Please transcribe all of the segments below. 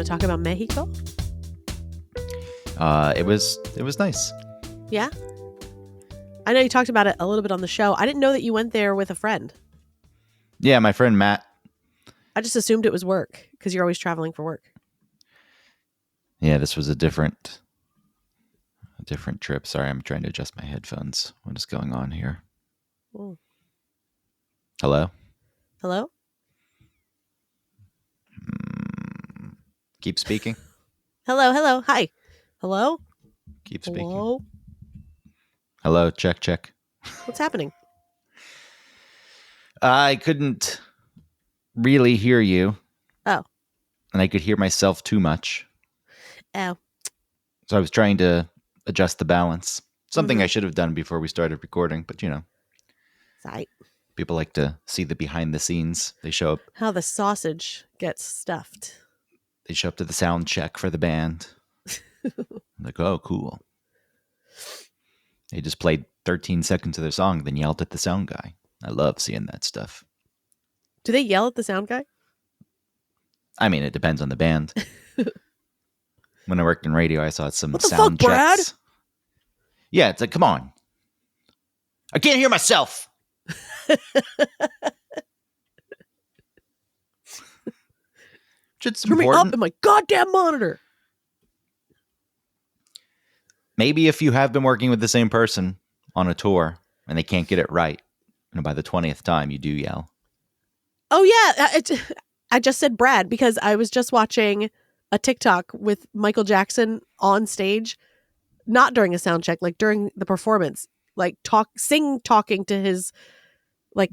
to talk about Mexico? It was nice. Yeah? I know you talked about it a little bit on the show. I didn't know that you went there with a friend. Yeah, my friend Matt. I just assumed it was work because you're always traveling for work. Yeah, this was a different trip. Sorry, I'm trying to adjust my headphones. What is going on here? Ooh. Hello? Hello? Keep speaking. Hello. Hi. Hello? Keep speaking. Hello? Hello, check. What's happening? I couldn't really hear you. Oh. And I could hear myself too much. Oh. So I was trying to adjust the balance. Something I should have done before we started recording, but Sorry. people like to see the behind the scenes. They show up. How the sausage gets stuffed. They show up to the sound check for the band. Like, oh, cool. They just played 13 seconds of their song, then yelled at the sound guy. I love seeing that stuff. Do they yell at the sound guy? I mean, it depends on the band. When I worked in radio, I saw some What the sound fuck, Brad? checks. Yeah, it's like, come on. I can't hear myself. It's Turn me important. up in my goddamn monitor. Maybe if you have been working with the same person on a tour and they can't get it right, and by the 20th time you do yell. Oh, yeah. I just said Brad because I was just watching a TikTok with Michael Jackson on stage, not during a sound check, like during the performance, like talking to his, like,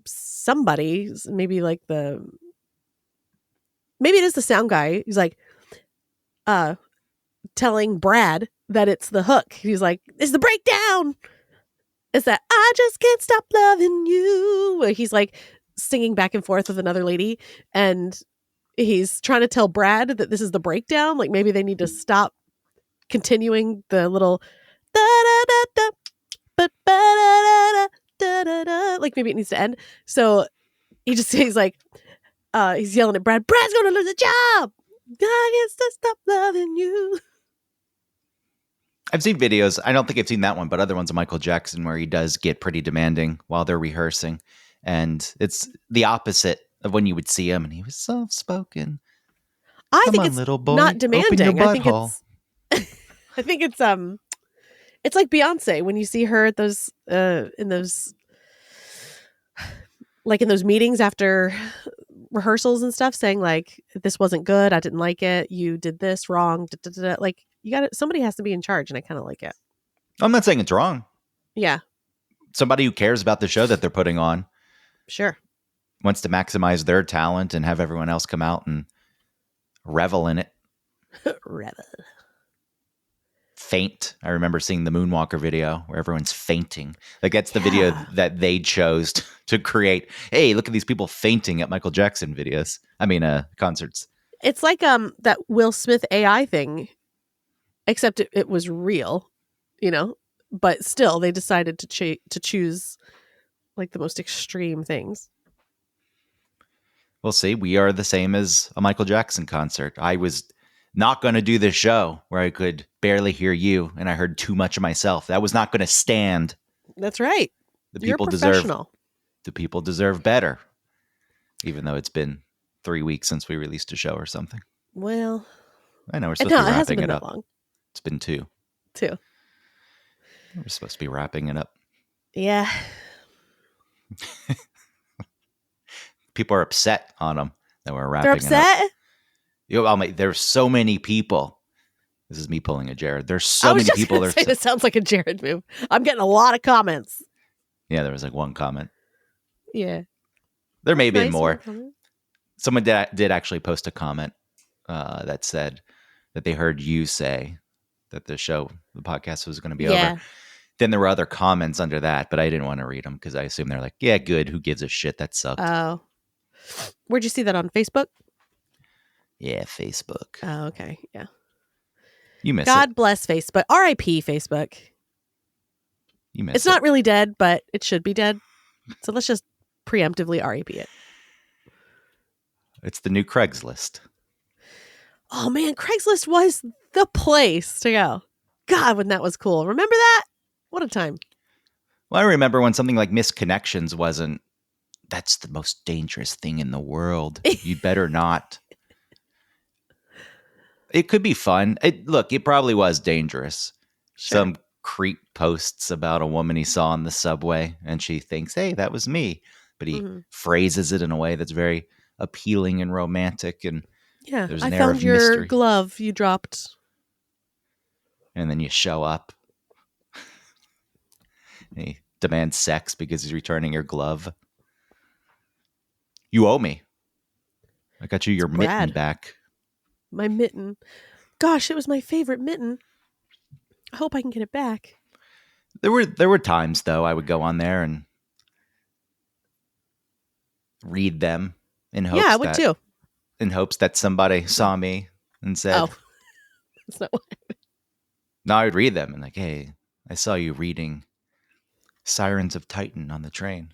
somebody, maybe it is the sound guy. He's like, telling Brad that it's the hook. He's like, it's the breakdown. It's that I just can't stop loving you. He's like singing back and forth with another lady, and he's trying to tell Brad that this is the breakdown. Like maybe they need to stop continuing the little da da da da, but da da da da. Like maybe it needs to end. So he's like, he's yelling at Brad. Brad's gonna lose a job. I can't stop loving you. I've seen videos. I don't think I've seen that one, but other ones of Michael Jackson where he does get pretty demanding while they're rehearsing. And it's the opposite of when you would see him. And he was soft-spoken. I Come think on, it's little boy, not open your demanding. I think butthole. it's like Beyonce when you see her at those in those meetings after rehearsals and stuff, saying like, this wasn't good, I didn't like it, you did this wrong, like somebody has to be in charge, and I kind of like it. I'm not saying it's wrong. Yeah, somebody who cares about the show that they're putting on sure, wants to maximize their talent and have everyone else come out and revel in it. Revel. Faint. I remember seeing the Moonwalker video where everyone's fainting. Like that's the video that they chose to create. Hey, look at these people fainting at Michael Jackson videos. I mean, concerts. It's like that Will Smith AI thing, except it was real, but still they decided to choose like the most extreme things. We'll see. We are the same as a Michael Jackson concert. I was not going to do this show where I could barely hear you and I heard too much of myself. That was not going to stand. That's right. You're professional. The people deserve better, even though it's been 3 weeks since we released a show or something. Well, I know we're supposed to be wrapping it up. Long. It's been 2. We're supposed to be wrapping it up. Yeah. People are upset on them that we're wrapping it up. They're upset? There's so many people. This is me pulling a Jared. There's so many people. This sounds like a Jared move. I'm getting a lot of comments. Yeah, there was like one comment. Yeah. There may have been more. Someone did actually post a comment that said that they heard you say that the podcast was going to be over. Then there were other comments under that, but I didn't want to read them because I assume they're like, yeah, good. Who gives a shit? That sucked. Oh. Where'd you see that, on Facebook? Yeah, Facebook. Oh, okay. Yeah. You miss God it. bless Facebook. R.I.P. Facebook. You miss it. It's not really dead, but it should be dead. So let's just preemptively R.I.P. it. It's the new Craigslist. Oh man, Craigslist was the place to go. God, when that was cool. Remember that? What a time. Well, I remember when something like Missed Connections wasn't, that's the most dangerous thing in the world. You better not. It could be fun. Look, it probably was dangerous. Sure. Some creep posts about a woman he saw on the subway, and she thinks, hey, that was me. But he phrases it in a way that's very appealing and romantic. And yeah, there's an air of mystery. I found your glove you dropped. And then you show up. And he demands sex because he's returning your glove. You owe me. I got you your mitten back. My mitten. Gosh, it was my favorite mitten. I hope I can get it back. There were times though I would go on there and read them in hopes. Yeah, I would too. In hopes that somebody saw me and said, "Oh, that's not what." No, I would read them and like, hey, I saw you reading Sirens of Titan on the train,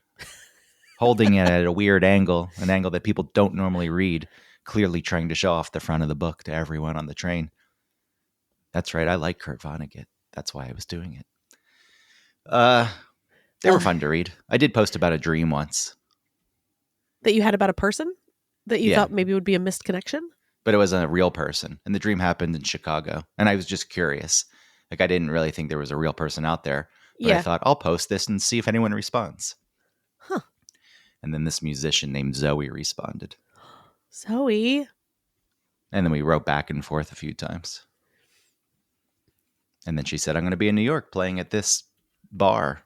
holding it at a weird angle, an angle that people don't normally read. Clearly trying to show off the front of the book to everyone on the train. That's right. I like Kurt Vonnegut. That's why I was doing it. They were fun to read. I did post about a dream once. That you had about a person? That you thought maybe would be a missed connection? But it was a real person. And the dream happened in Chicago. And I was just curious. Like, I didn't really think there was a real person out there. But I thought, I'll post this and see if anyone responds. Huh. And then this musician named Zoe responded. Zoe. And then we wrote back and forth a few times. And then she said, I'm going to be in New York playing at this bar.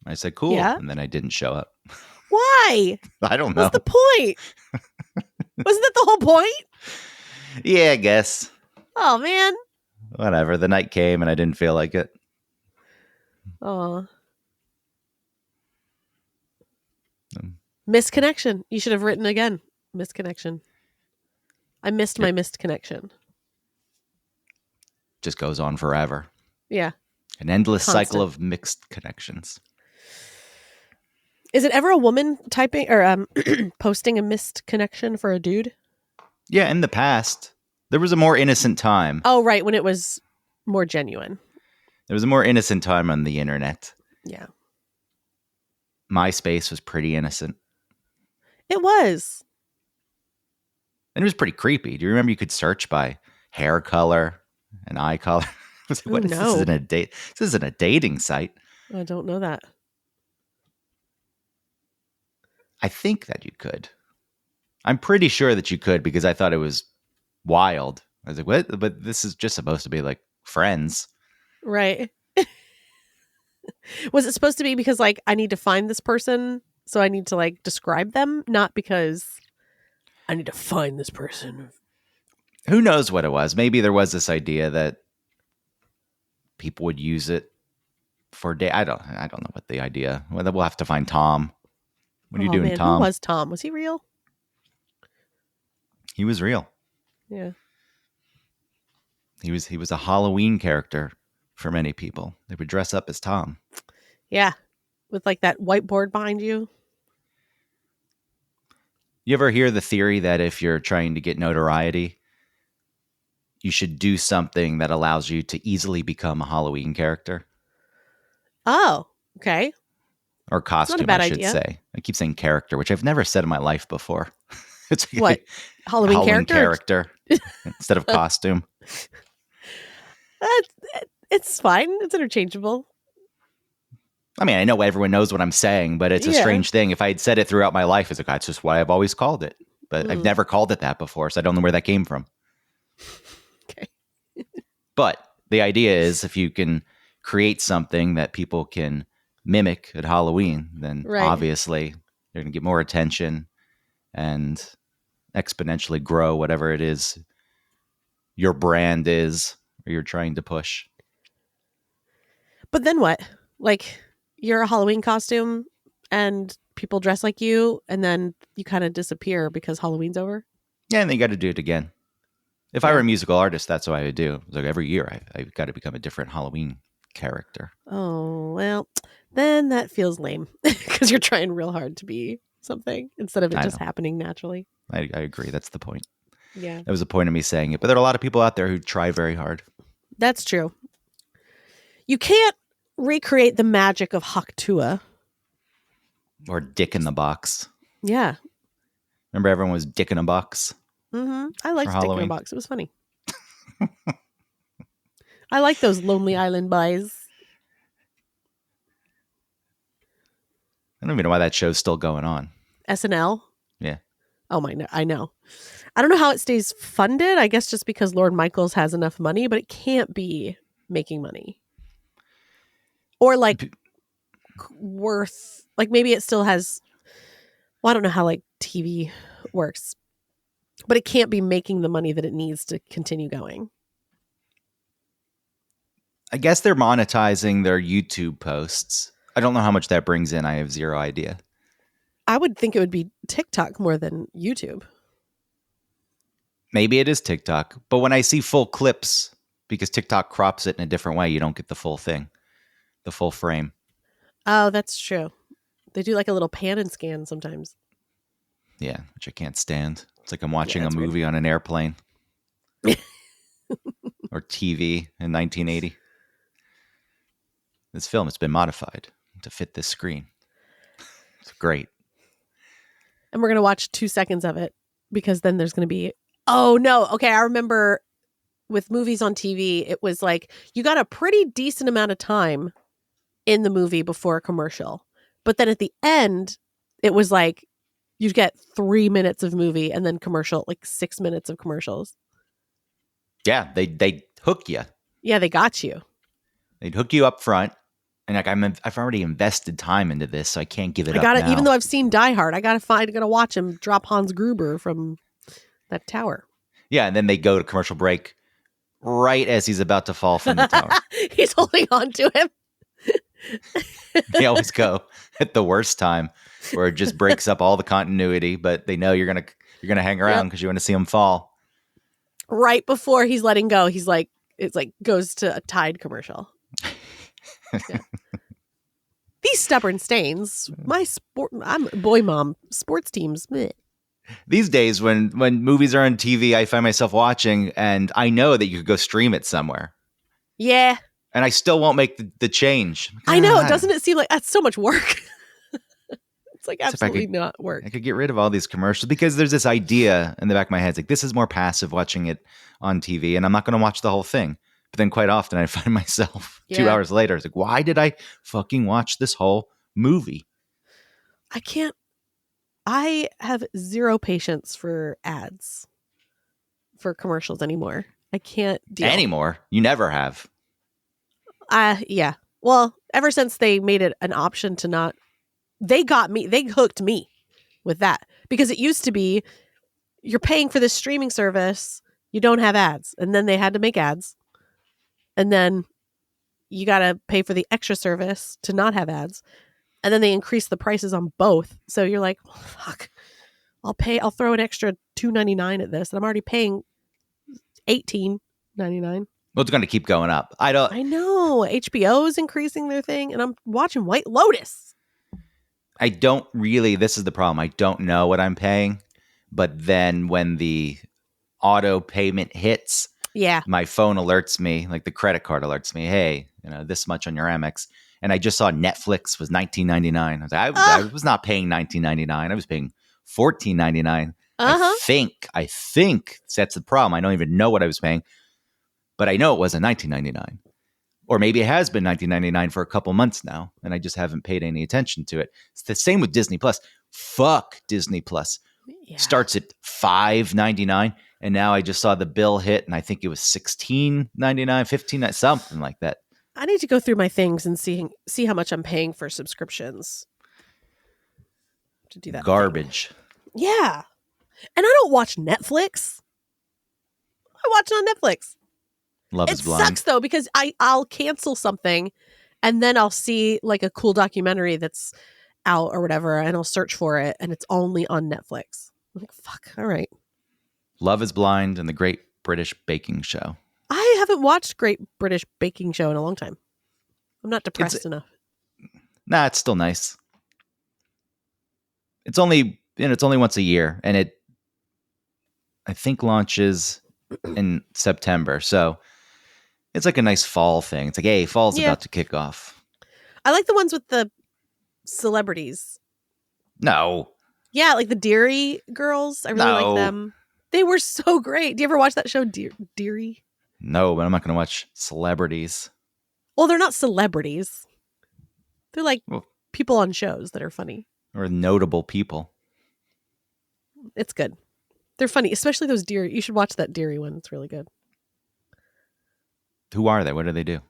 I said, cool. Yeah. And then I didn't show up. Why? I don't know. What's the point? Wasn't that the whole point? Yeah, I guess. Oh, man. Whatever. The night came and I didn't feel like it. Oh. Missed connection. You should have written again. Missed connection. I missed my missed connection. Just goes on forever. Yeah. An endless cycle of mixed connections. Is it ever a woman typing or posting a missed connection for a dude? Yeah, in the past. There was a more innocent time. Oh, right. When it was more genuine. There was a more innocent time on the internet. Yeah. MySpace was pretty innocent. It was. And it was pretty creepy. Do you remember you could search by hair color and eye color? I was like, this isn't a date. This isn't a dating site. I don't know that. I think that you could. I'm pretty sure that you could because I thought it was wild. I was like, what? But this is just supposed to be like friends. Right. Was it supposed to be because like I need to find this person, so I need to like describe them, not because I need to find this person? Who knows what it was? Maybe there was this idea that people would use it for day. I don't know what the idea. Well, we'll have to find Tom. What are you doing, Tom? Who was Tom? Was he real? He was real. Yeah. He was a Halloween character for many people. They would dress up as Tom. Yeah. With like that whiteboard behind you. You ever hear the theory that if you're trying to get notoriety, you should do something that allows you to easily become a Halloween character? Oh, okay. Or costume, I should say. I keep saying character, which I've never said in my life before. It's like what? Halloween character instead of costume. It's fine. It's interchangeable. I mean, I know everyone knows what I'm saying, but it's a strange thing. If I had said it throughout my life, it's like, that's just what I've always called it. But I've never called it that before, so I don't know where that came from. Okay. But the idea is if you can create something that people can mimic at Halloween, then obviously you're going to get more attention and exponentially grow whatever it is your brand is or you're trying to push. But then what? Like, you're a Halloween costume and people dress like you and then you kind of disappear because Halloween's over? Yeah, and then you got to do it again. If I were a musical artist, that's what I would do. Like every year I've got to become a different Halloween character. Oh, well, then that feels lame because you're trying real hard to be something instead of it just happening naturally. I agree. That's the point. Yeah. That was the point of me saying it. But there are a lot of people out there who try very hard. That's true. You can't recreate the magic of Haktua. Or Dick in the Box. Yeah. Remember everyone was Dick in a Box? Mm-hmm. I liked Dick in a Box. It was funny. I like those Lonely Island boys. I don't even know why that show's still going on. SNL? Yeah. Oh my, I know. I don't know how it stays funded. I guess just because Lorne Michaels has enough money, but it can't be making money. Or like worth, like maybe it still has, well, I don't know how like TV works, but it can't be making the money that it needs to continue going. I guess they're monetizing their YouTube posts. I don't know how much that brings in. I have zero idea. I would think it would be TikTok more than YouTube. Maybe it is TikTok. But when I see full clips, because TikTok crops it in a different way, you don't get the full thing, the full frame. Oh, that's true. They do like a little pan and scan sometimes. Yeah, which I can't stand. It's like I'm watching a movie on an airplane. Or TV in 1980. This film has been modified to fit this screen. It's great. And we're going to watch 2 seconds of it because then there's going to be, oh no. Okay. I remember with movies on TV, it was like you got a pretty decent amount of time in the movie before a commercial. But then at the end, it was like you get 3 minutes of movie and then commercial, like 6 minutes of commercials. Yeah, they hook you. Yeah, they got you. They'd hook you up front. And like I've already invested time into this, so I can't give it up. I got it. Now. Even though I've seen Die Hard, I gotta watch him drop Hans Gruber from that tower. Yeah, and then they go to commercial break right as he's about to fall from the tower. He's holding on to him. They always go at the worst time, where it just breaks up all the continuity. But they know you're gonna hang around because you want to see him fall. Right before he's letting go, he's like, it's like goes to a Tide commercial. Yeah. These stubborn stains. I'm boy mom. Sports teams. Bleh. These days, when movies are on TV, I find myself watching, and I know that you could go stream it somewhere. Yeah. And I still won't make the change. I know. Doesn't it seem like that's so much work? It's like absolutely not work. I could get rid of all these commercials because there's this idea in the back of my head. It's like, this is more passive watching it on TV, and I'm not going to watch the whole thing. But then quite often I find myself 2 hours later, it's like, why did I fucking watch this whole movie? I have zero patience for ads, for commercials anymore. I can't deal. Anymore? You never have. Yeah. Well, ever since they made it an option to not, they hooked me with that. Because it used to be, you're paying for this streaming service, you don't have ads. And then they had to make ads. And then you got to pay for the extra service to not have ads. And then they increase the prices on both. So you're like, well, fuck, I'll throw an extra $2.99 at this. And I'm already paying $18.99. Well, it's going to keep going up. I know. HBO is increasing their thing. And I'm watching White Lotus. This is the problem. I don't know what I'm paying. But then when the auto payment hits, my phone alerts me, like the credit card alerts me, hey, this much on your Amex. And I just saw Netflix was $19.99. I was like, I was not paying $19.99. I was paying $14.99. I think that's the problem. I don't even know what I was paying, but I know it wasn't $19.99. Or maybe it has been $19.99 for a couple months now, and I just haven't paid any attention to it. It's the same with Disney Plus. Fuck Disney Plus. Yeah. Starts at $5.99. And now I just saw the bill hit, and I think it was $16.99, $15.99, something like that. I need to go through my things and see how much I'm paying for subscriptions. To do that garbage. Thing. Yeah, and I don't watch Netflix. I watch it on Netflix. Love is Blind. It sucks though because I'll cancel something, and then I'll see like a cool documentary that's out or whatever, and I'll search for it, and it's only on Netflix. I'm like, fuck. All right. Love is Blind and the Great British Baking Show. I haven't watched Great British Baking Show in a long time. I'm not depressed enough. Nah, it's still nice. It's only once a year, and I think launches in September. So it's like a nice fall thing. It's like, hey, fall's about to kick off. I like the ones with the celebrities. No. Yeah, like the Deary girls. I really like them. They were so great. Do you ever watch that show, Deary? No, but I'm not going to watch celebrities. Well, they're not celebrities. They're like people on shows that are funny. Or notable people. It's good. They're funny, especially those Deary. You should watch that Deary one. It's really good. Who are they? What do they do?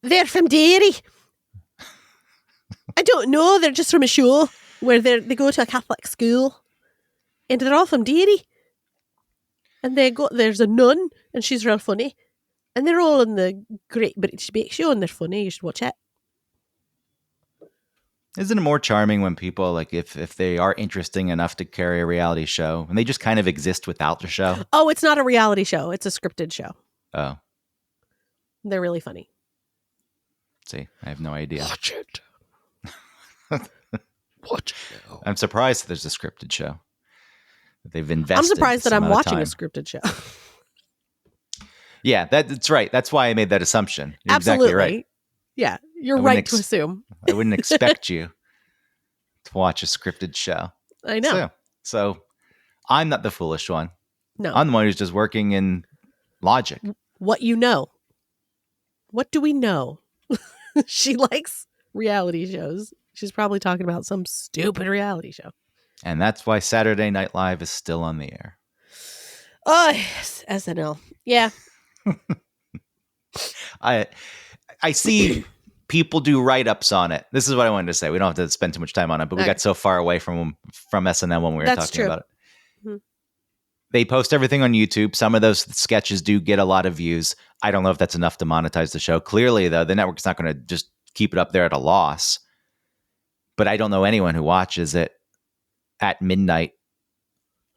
They're from Deary. I don't know. They're just from a show where they go to a Catholic school. And they're all from Deary. And there's a nun, and she's real funny. And they're all in the Great British Bake Show, and they're funny. You should watch it. Isn't it more charming when people, like, if they are interesting enough to carry a reality show, and they just kind of exist without the show? Oh, it's not a reality show. It's a scripted show. Oh. They're really funny. See, I have no idea. Watch it. Watch it now. I'm surprised that there's a scripted show. They've invested. I'm surprised that I'm watching a scripted show. Yeah, that's right. That's why I made that assumption. You're Absolutely. Exactly right. Yeah, you're right to assume. I wouldn't expect you to watch a scripted show. I know. So I'm not the foolish one. No. I'm the one who's just working in logic. What you know. What do we know? She likes reality shows. She's probably talking about some stupid reality show. And that's why Saturday Night Live is still on the air. Oh, yes. SNL. Yeah. I see people do write-ups on it. This is what I wanted to say. We don't have to spend too much time on it, but we got so far away from SNL when we were talking about it. Mm-hmm. They post everything on YouTube. Some of those sketches do get a lot of views. I don't know if that's enough to monetize the show. Clearly, though, the network's not going to just keep it up there at a loss. But I don't know anyone who watches it at midnight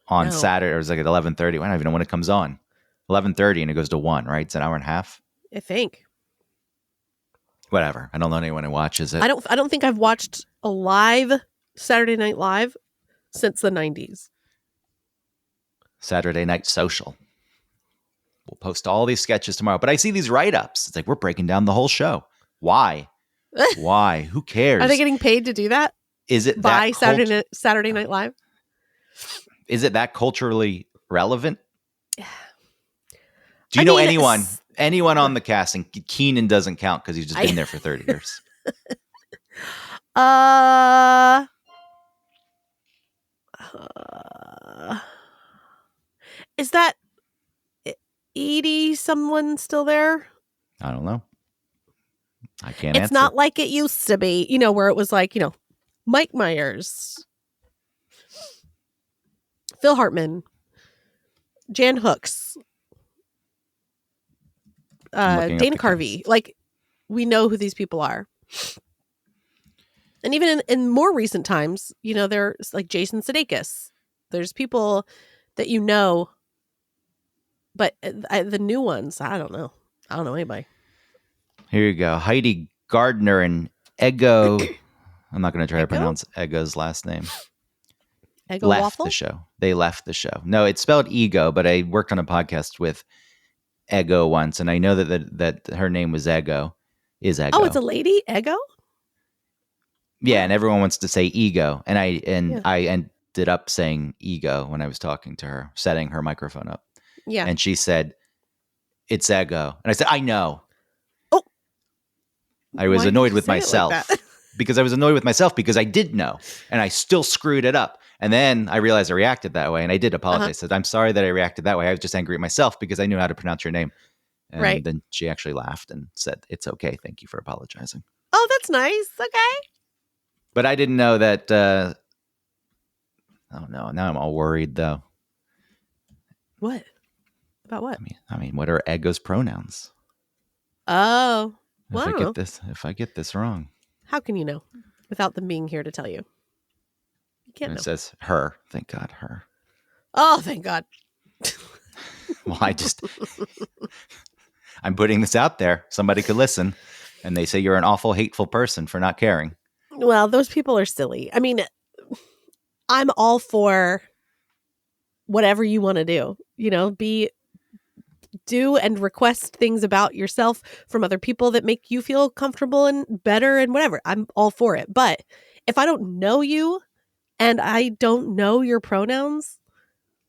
on Saturday. Or it's like at 11:30. I don't even know when it comes on. 11:30 and it goes to 1, right? It's an hour and a half. I think. Whatever. I don't know anyone who watches it. I don't think I've watched a live Saturday Night Live since the 90s. Saturday Night Social. We'll post all these sketches tomorrow. But I see these write-ups. It's like, we're breaking down the whole show. Why? Why? Who cares? Are they getting paid to do that? Is it by Saturday Night Live? Is it that culturally relevant? Do you know anyone on the cast? And Keenan doesn't count because he's just been there for 30 years. Is that Edie someone still there? I don't know. I can't answer. It's not like it used to be, where it was like, Mike Myers, Phil Hartman, Jan Hooks, Dana Carvey. Like, we know who these people are. And even in more recent times, there's like Jason Sudeikis. There's people that but the new ones, I don't know. I don't know anybody. Here you go. Heidi Gardner and Ego. I'm not going to try to pronounce Ego's last name. Ego left Waffle? the show. They left the show. No, it's spelled Ego, but I worked on a podcast with Ego once, and I know that her name was Ego. Is Ego? Oh, it's a lady, Ego. Yeah, and everyone wants to say Ego, and I ended up saying Ego when I was talking to her, setting her microphone up. Yeah, and she said, "It's Ego," and I said, "I know." Oh, I was annoyed with myself because I was annoyed with myself because I did know, and I still screwed it up. And then I realized I reacted that way, and I did apologize. I said, "I'm sorry that I reacted that way. I was just angry at myself because I knew how to pronounce your name." And then she actually laughed and said, "It's okay. Thank you for apologizing." Oh, that's nice. Okay. But I didn't know that. Oh no! Now I'm all worried though. What? About what? I mean, what are Ego's pronouns? Oh, If I get this wrong, how can you know without them being here to tell you? You can't. It says her. Thank God, her. Oh, thank God. Well, I'm putting this out there. Somebody could listen, and they say you're an awful, hateful person for not caring. Well, those people are silly. I mean, I'm all for whatever you want to do. Do and request things about yourself from other people that make you feel comfortable and better and whatever. I'm all for it. But if I don't know you and I don't know your pronouns,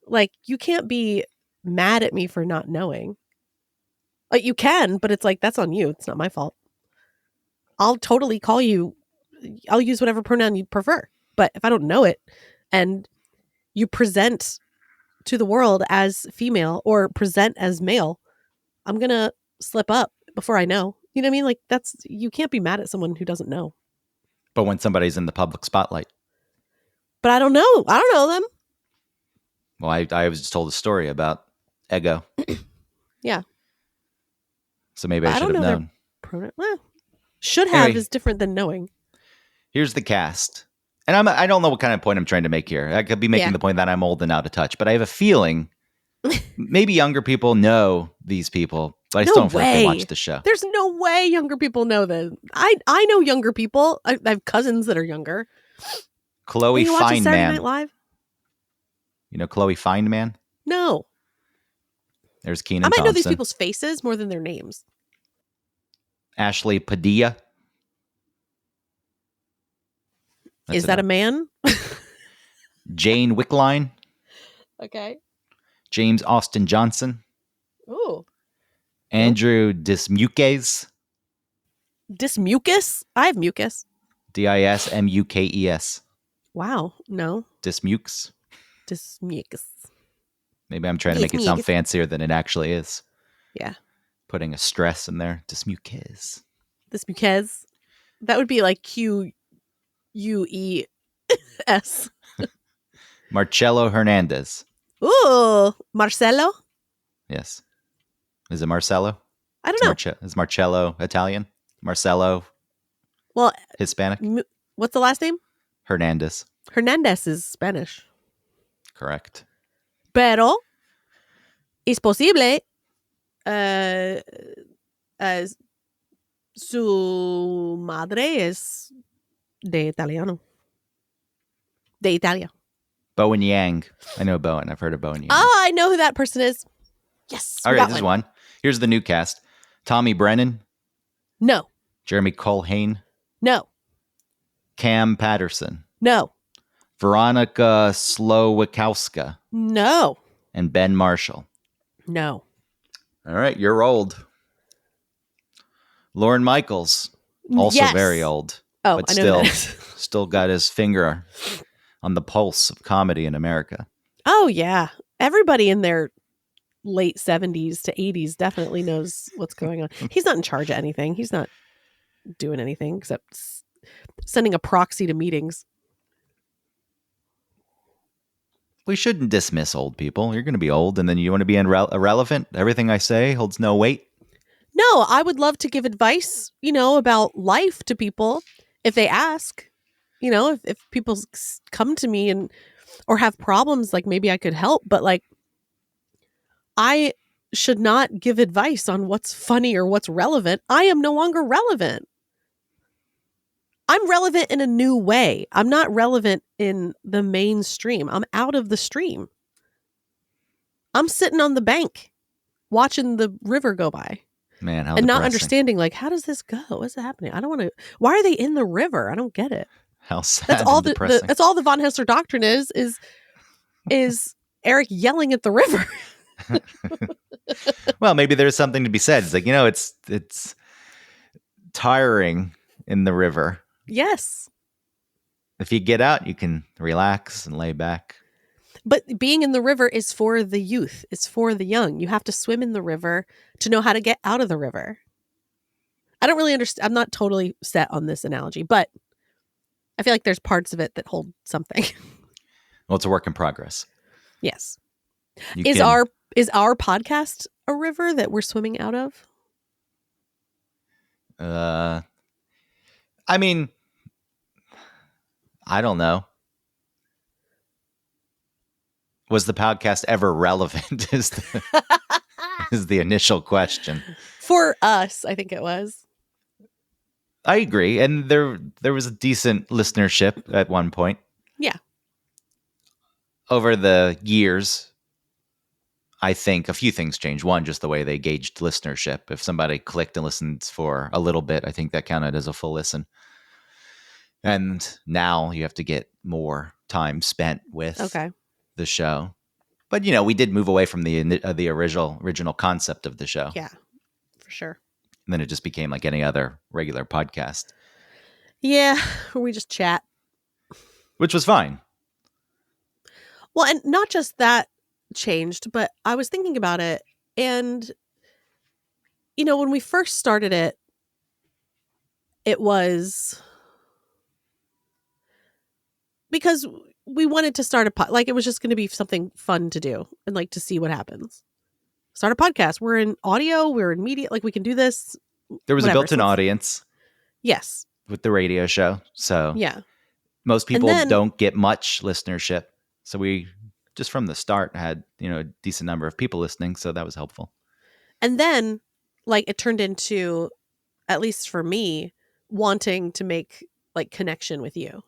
like, you can't be mad at me for not knowing. Like, you can, but it's like, that's on you. It's not my fault. I'll totally call you. I'll use whatever pronoun you prefer. But if I don't know it and you present to the world as female or present as male, I'm going to slip up before I know. You know what I mean? Like, you can't be mad at someone who doesn't know. But when somebody's in the public spotlight. But I don't know. I don't know them. Well, I was just told a story about Ego. Yeah. So maybe I should have known. Well, should have anyway, is different than knowing. Here's the cast. And I don't know what kind of point I'm trying to make here. I could be making the point that I'm old and out of touch, but I have a feeling maybe younger people know these people, but I still don't feel like they watch the show. There's no way younger people know this. I know younger people. I have cousins that are younger. Chloe Fineman. Saturday Night Live? You know Chloe Fineman? No. There's Kenan Thompson. I might know these Thompson. people's faces more than their names. Ashley Padilla. Is that a man? Jane Wickline. Okay. James Austin Johnson. Ooh. Andrew Dismukes. Dismukes? I have mucus. Dismukes. Wow. No. Dismukes. Dismukes. Maybe I'm trying to make it sound fancier than it actually is. Yeah. Putting a stress in there. Dismukes. Dismukes. That would be like Q-U-E-S. Marcelo Hernandez. Ooh. Marcelo? Yes. Is it Marcelo? I don't know. Is Marcello Italian? Marcelo? Well, Hispanic? What's the last name? Hernandez. Hernandez is Spanish. Correct. Pero es posible su madre es de Italiano. De Italia. Bowen Yang. I know Bowen. I've heard of Bowen Yang. Oh, I know who that person is. Yes. All right, this is one. Here's the new cast. Tommy Brennan. No. Jeremy Colhane. No. Cam Patterson. No. Veronica Slowikowska. No. And Ben Marshall. No. All right, you're old. Lorne Michaels. Also very old. Oh, but I know still got his finger on the pulse of comedy in America. Oh, yeah. Everybody in their late 70s to 80s definitely knows what's going on. He's not in charge of anything. He's not doing anything except sending a proxy to meetings. We shouldn't dismiss old people. You're going to be old, and then you want to be irrelevant? Everything I say holds no weight? No, I would love to give advice, about life to people if they ask. If people come to me or have problems, like, maybe I could help. But, like, I should not give advice on what's funny or what's relevant. I am no longer relevant. I'm relevant in a new way. I'm not relevant in the mainstream. I'm out of the stream. I'm sitting on the bank watching the river go by. Man, how and depressing. Not understanding, like, how does this go? What's happening? I don't want to. Why are they in the river? I don't get it. How sad. That's all depressing. That's all the Von Hessler doctrine is Eric yelling at the river. Well, maybe there's something to be said. It's like, it's tiring in the river. Yes. If you get out, you can relax and lay back. But being in the river is for the youth. It's for the young. You have to swim in the river to know how to get out of the river. I don't really understand. I'm not totally set on this analogy, but I feel like there's parts of it that hold something. Well, it's a work in progress. Yes. Is our podcast a river that we're swimming out of? I mean, I don't know. Was the podcast ever relevant is the initial question. For us, I think it was. I agree. And there was a decent listenership at one point. Yeah. Over the years, I think a few things changed. One, just the way they gauged listenership. If somebody clicked and listened for a little bit, I think that counted as a full listen. And now you have to get more time spent with the show. But, we did move away from the original concept of the show. Yeah, for sure. And then it just became like any other regular podcast. Yeah, we just chat. Which was fine. Well, and not just that changed, but I was thinking about it. And, when we first started it, it was because we wanted to start it was just going to be something fun to do and like to see what happens. Start a podcast. We're in audio. We're in media. Like we can do this. There was a built-in audience. Yes. With the radio show. So yeah, most people don't get much listenership. So we just from the start had, a decent number of people listening. So that was helpful. And then like it turned into, at least for me, wanting to make like connection with you.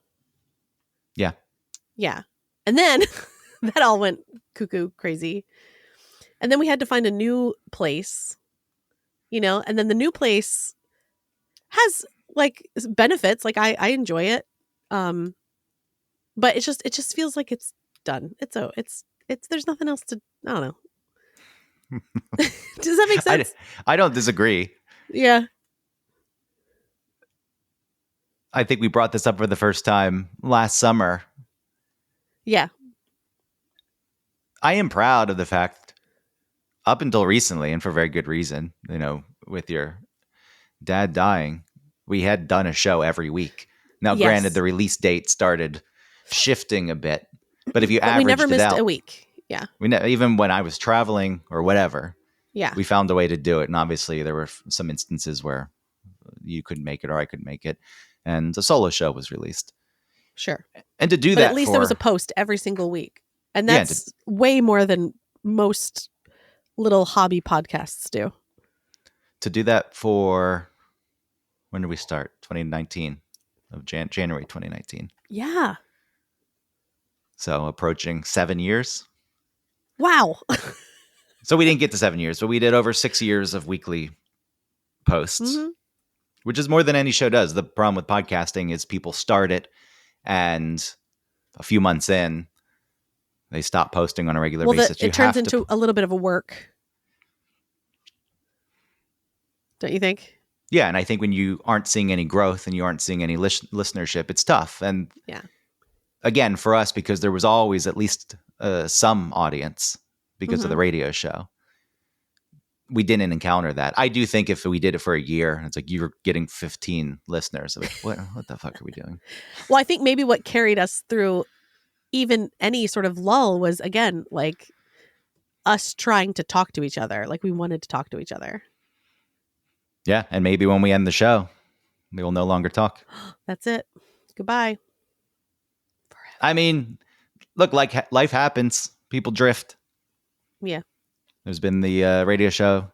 Yeah. Yeah. And then that all went cuckoo crazy. And then we had to find a new place, and then the new place has like benefits. Like I enjoy it. But it just feels like it's done. It's there's nothing else to, I don't know. Does that make sense? I don't disagree. Yeah. I think we brought this up for the first time last summer. Yeah. I am proud of the fact, up until recently, and for very good reason, with your dad dying, we had done a show every week. Now, granted, the release date started shifting a bit, but if you averaged we never missed it out, a week. Yeah. Even when I was traveling or whatever, we found a way to do it. And obviously there were some instances where you couldn't make it or I couldn't make it. And a solo show was released. Sure. And to do that, at least there was a post every single week. And that's way more than most little hobby podcasts do. To do that for, when did we start? 2019, of January 2019. Yeah. So approaching 7 years. Wow. So we didn't get to 7 years, but we did over 6 years of weekly posts, which is more than any show does. The problem with podcasting is people start it and a few months in, they stop posting on a regular basis. It turns into a little bit of a work. Don't you think? Yeah, and I think when you aren't seeing any growth and you aren't seeing any listenership, it's tough. And again, for us, because there was always at least some audience because of the radio show, we didn't encounter that. I do think if we did it for a year, it's like you were getting 15 listeners. Like, what the fuck are we doing? Well, I think maybe what carried us through even any sort of lull was, again, like us trying to talk to each other. Like we wanted to talk to each other. Yeah, and maybe when we end the show, we will no longer talk. That's it. Goodbye. Forever. I mean, look, like life happens. People drift. Yeah. There's been the radio show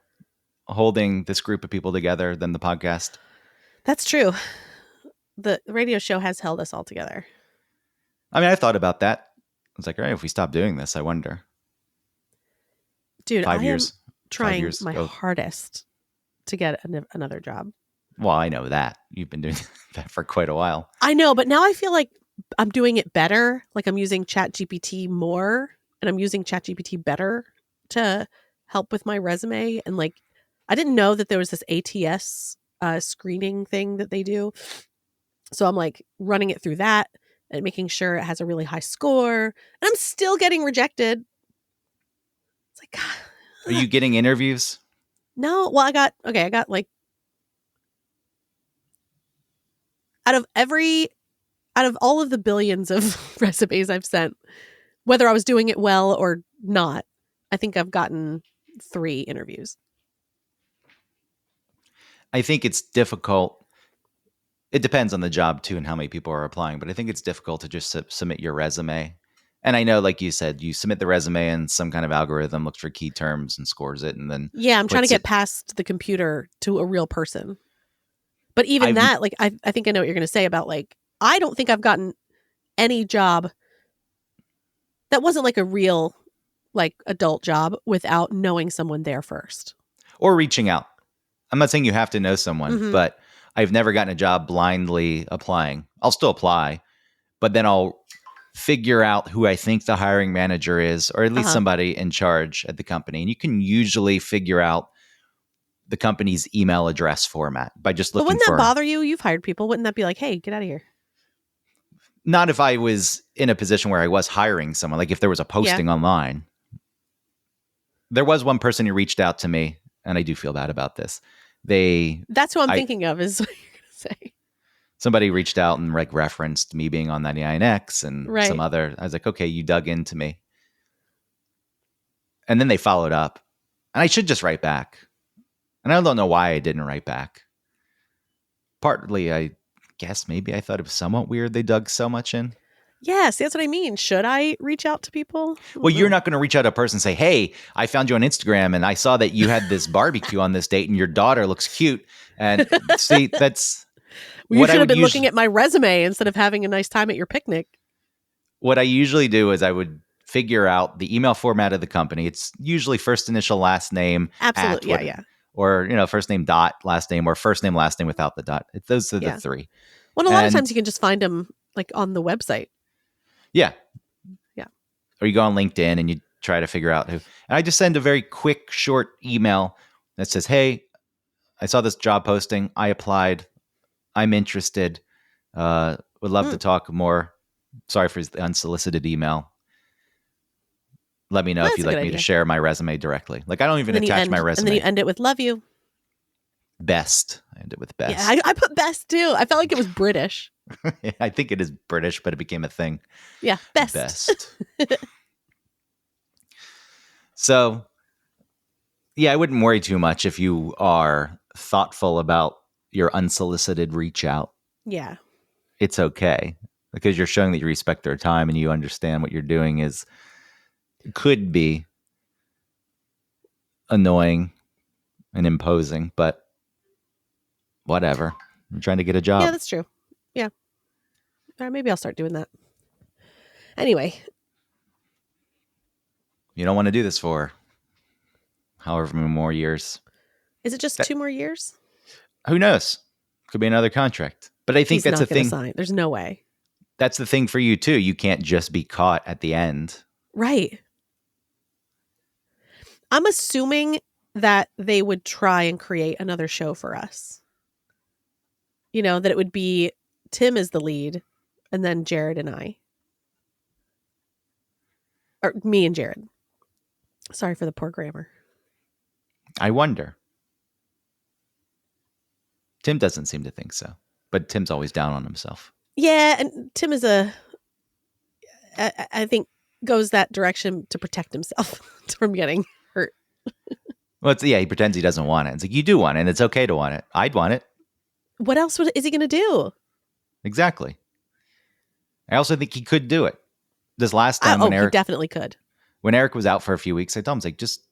holding this group of people together than the podcast. That's true. The radio show has held us all together. I mean, I thought about that. I was like, all right, if we stop doing this, I wonder. Dude, I am trying my hardest to get another job. Well, I know that. You've been doing that for quite a while. I know, but now I feel like I'm doing it better. Like I'm using ChatGPT more and I'm using ChatGPT better to help with my resume. And like, I didn't know that there was this ATS screening thing that they do. So I'm like running it through that and making sure it has a really high score. And I'm still getting rejected. It's like, God. Are you getting interviews? No. Well, I got like, out of all of the billions of resumes I've sent, whether I was doing it well or not, I think I've gotten 3 interviews. I think it's difficult. It depends on the job too and how many people are applying, but I think it's difficult to just submit your resume. And I know, like you said, you submit the resume and some kind of algorithm looks for key terms and scores it. And then I'm trying to get past the computer to a real person. But even that, like, I think I know what you're going to say about, like, I don't think I've gotten any job that wasn't like a real like adult job without knowing someone there first. Or reaching out. I'm not saying you have to know someone, but I've never gotten a job blindly applying. I'll still apply, but then I'll figure out who I think the hiring manager is, or at least somebody in charge at the company. And you can usually figure out the company's email address format by just looking for. But wouldn't that bother you? You've hired people. Wouldn't that be like, hey, get out of here? Not if I was in a position where I was hiring someone, like if there was a posting online. There was one person who reached out to me, and I do feel bad about this. That's who I'm thinking of, is what you're going to say. Somebody reached out and like referenced me being on 99X and some other. I was like, okay, you dug into me. And then they followed up. And I should just write back. And I don't know why I didn't write back. Partly, I guess maybe I thought it was somewhat weird they dug so much in. Yes, that's what I mean. Should I reach out to people? Well, you're not going to reach out to a person and say, hey, I found you on Instagram and I saw that you had this barbecue on this date and your daughter looks cute. And see, that's... You should have been looking at my resume instead of having a nice time at your picnic. What I usually do is I would figure out the email format of the company. It's usually first initial, last name. Absolutely, yeah. Or, first name dot, last name, or first name, last name without the dot. Those are the three. Well, a lot of times you can just find them like on the website. Yeah. Yeah. Or you go on LinkedIn and you try to figure out who. And I just send a very quick, short email that says, hey, I saw this job posting. I applied. I'm interested. Would love to talk more. Sorry for the unsolicited email. Let me know if you'd like me to share my resume directly. Like, I don't even attach my resume. And then you end it with love you. Best. I end it with best. Yeah, I put best too. I felt like it was British. I think it is British, but it became a thing. Yeah, best. Best. So, yeah, I wouldn't worry too much if you are thoughtful about your unsolicited reach out. Yeah. It's okay because you're showing that you respect their time and you understand what you're doing could be annoying and imposing, but whatever. I'm trying to get a job. Yeah, that's true. Yeah. All right, maybe I'll start doing that. Anyway. You don't want to do this for however many more years. Is it just 2 more years? Who knows? Could be another contract. But I think that's the thing. Sign. There's no way. That's the thing for you too. You can't just be caught at the end. Right. I'm assuming that they would try and create another show for us. That it would be Tim as the lead and then Jared and I. Or me and Jared. Sorry for the poor grammar. I wonder. Tim doesn't seem to think so, but Tim's always down on himself. Yeah, and Tim is I think goes that direction to protect himself from getting hurt. Well, he pretends he doesn't want it. It's like, you do want it, and it's okay to want it. I'd want it. What else is he going to do? Exactly. I also think he could do it. This last time he definitely could. When Eric was out for a few weeks, I told him, I was like, just